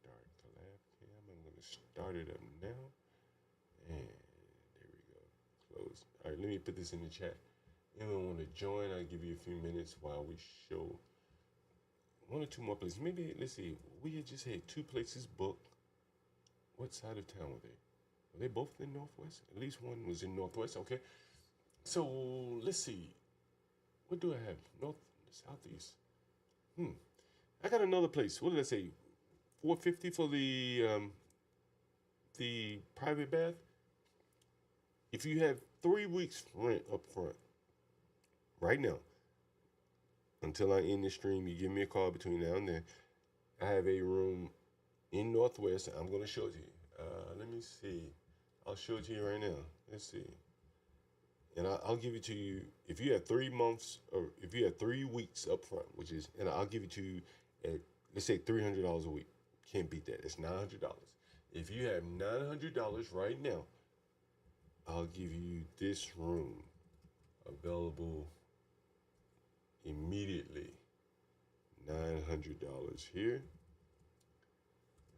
start collab cam. I'm going to start it up now. And there we go. Close. All right, let me put this in the chat. Anyone want to join? I'll give you a few minutes while we show one or two more places. Maybe, let's see, we had just had two places booked. What side of town were they? Were they both in Northwest? At least one was in Northwest, okay. So, let's see. What do I have? North, Southeast. I got another place. What did I say? $450 for the private bath. If you have 3 weeks rent up front, right now, until I end the stream, you give me a call between now and then. I have a room in Northwest. I'm going to show it to you. Let me see. I'll show it to you right now. Let's see. And I'll give it to you if you have 3 months or if you have 3 weeks up front, which is, and I'll give it to you at, let's say, $300 a week. Can't beat that. It's $900. If you have $900 right now, I'll give you this room available immediately. $900 here.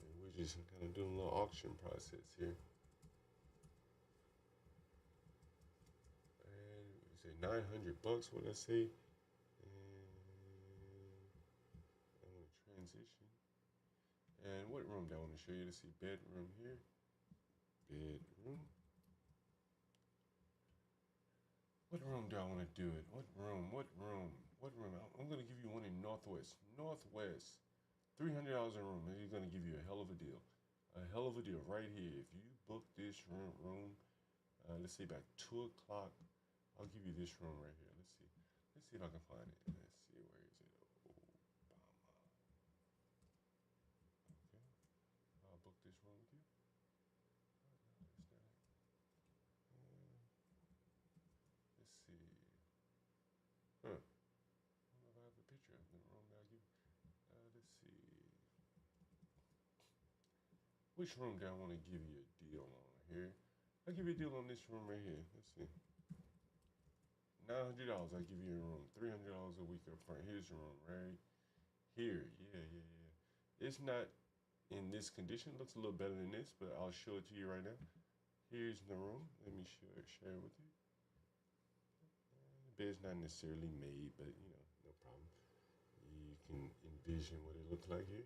And we're just kind of doing a little auction process here. And we say $900. What did I say? And I'm going to transition. And what room do I want to show you? Let's see, bedroom here. Bedroom. What room do I want to do it? What room? What room? What room? I'm going to give you one in Northwest. Northwest. $300 a room. And he's going to give you a hell of a deal. A hell of a deal right here. If you book this room, let's say about 2 o'clock, I'll give you this room right here. Let's see. Let's see if I can find it. Let's see. Where is it? Obama. Okay. I'll book this room with you. Let's see. Huh. I don't know if I have a picture of the room that I give. Let's see. Which room do I want to give you a deal on here? I'll give you a deal on this room right here. Let's see. $900. I'll give you a room. $300 a week up front. Here's the room right here. Yeah. It's not in this condition. It looks a little better than this, but I'll show it to you right now. Here's the room. Let me share it with you. The bed's not necessarily made, but you know, no problem. You can envision what it looks like here.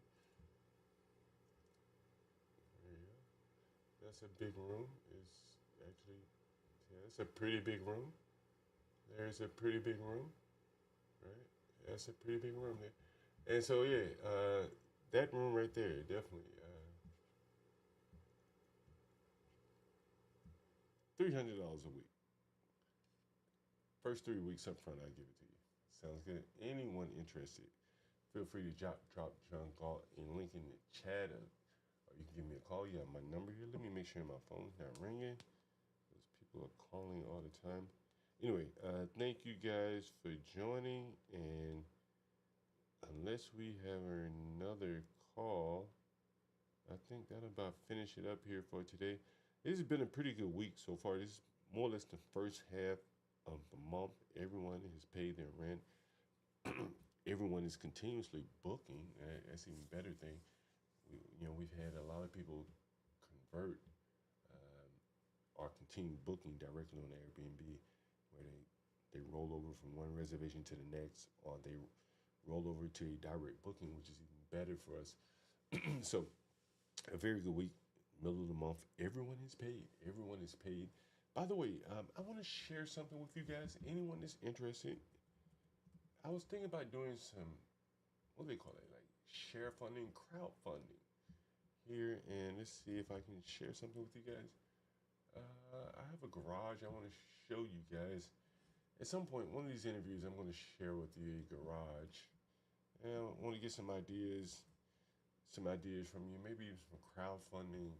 There you go. That's a big room. It's actually, yeah, it's a pretty big room. There's a pretty big room, right? That's a pretty big room there. And so yeah, that room right there, definitely. $300 a week. First 3 weeks up front, I'll give it to you. Sounds good. Anyone interested, feel free to drop John call and link in the chat, or you can give me a call. You have my number here. Let me make sure my phone's not ringing, because people are calling all the time. Anyway, thank you guys for joining, and unless we have another call, I think that'll about finish it up here for today. This has been a pretty good week so far. This is more or less the first half of the month. Everyone has paid their rent. Everyone is continuously booking. That's an even better thing. We've had a lot of people convert or continue booking directly on Airbnb, where they roll over from one reservation to the next, or they roll over to a direct booking, which is even better for us. So, a very good week. Middle of the month, everyone is paid. Everyone is paid. By the way, I want to share something with you guys. Anyone that's interested, I was thinking about doing some, what do they call it, like share funding, crowdfunding here, and let's see if I can share something with you guys. I have a garage. I want to show you guys. At some point, one of these interviews, I'm going to share with you a garage, and I want to get some ideas from you. Maybe some crowdfunding.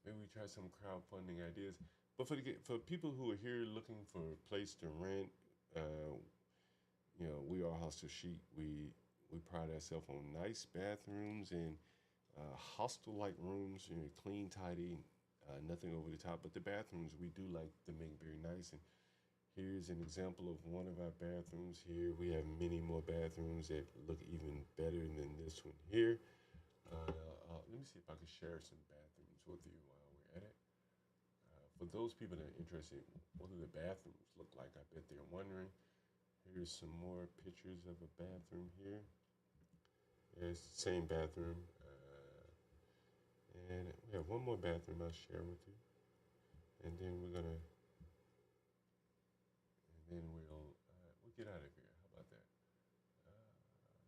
Maybe we try some crowdfunding ideas. But for people who are here looking for a place to rent, we are Hostel Chic. We pride ourselves on nice bathrooms and hostel-like rooms, clean, tidy, Nothing over the top, but the bathrooms we do like to make very nice. And here's an example of one of our bathrooms here. We have many more bathrooms that look even better than this one here. Let me see if I can share some bathrooms with you while we're at it. For those people that are interested, what do the bathrooms look like? I bet they're wondering. Here's some more pictures of a bathroom here. It's the same bathroom. And we have one more bathroom I'll share with you. And then we'll get out of here. How about that?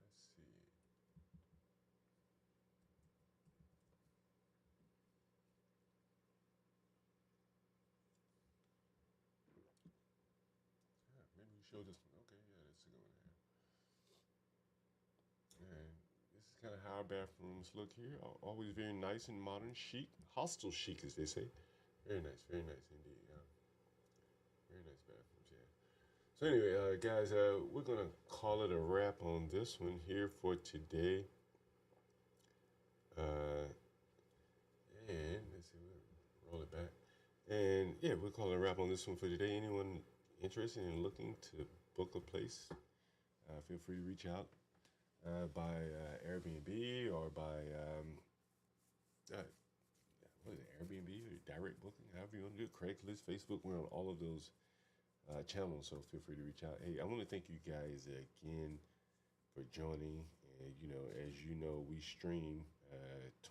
Let's see. Yeah, maybe we show this one. Okay, yeah, that's a good one here. And this is kind of how our bathrooms look here. Always very nice and modern, chic, hostel chic, as they say. Very nice indeed. Very nice bathrooms, yeah. So anyway, guys, we're gonna call it a wrap on this one here for today. And let's see, we'll roll it back. And yeah, we'll call it a wrap on this one for today. Anyone interested in looking to book a place, feel free to reach out by Airbnb or by what is it, Airbnb or direct booking, however you want to do it. Craigslist, Facebook, we're on all of those channels, so feel free to reach out. Hey, I want to thank you guys again for joining. And as you know, we stream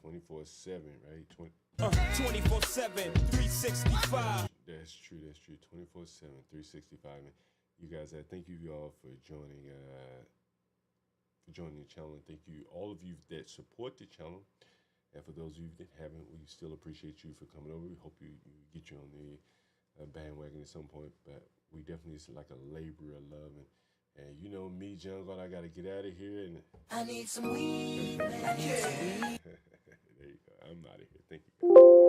24/7, right?
24/7, 365.
That's true. 24/7, 365. And you guys, I thank you all for joining the channel. And thank you all of you that support the channel. And for those of you that haven't, we still appreciate you for coming over. We hope you get you on the bandwagon at some point. But we definitely is like a labor of love. And you know me, Jungle, I got to get out of here. And
I need some weed.
there you go. I'm out of here. Thank you.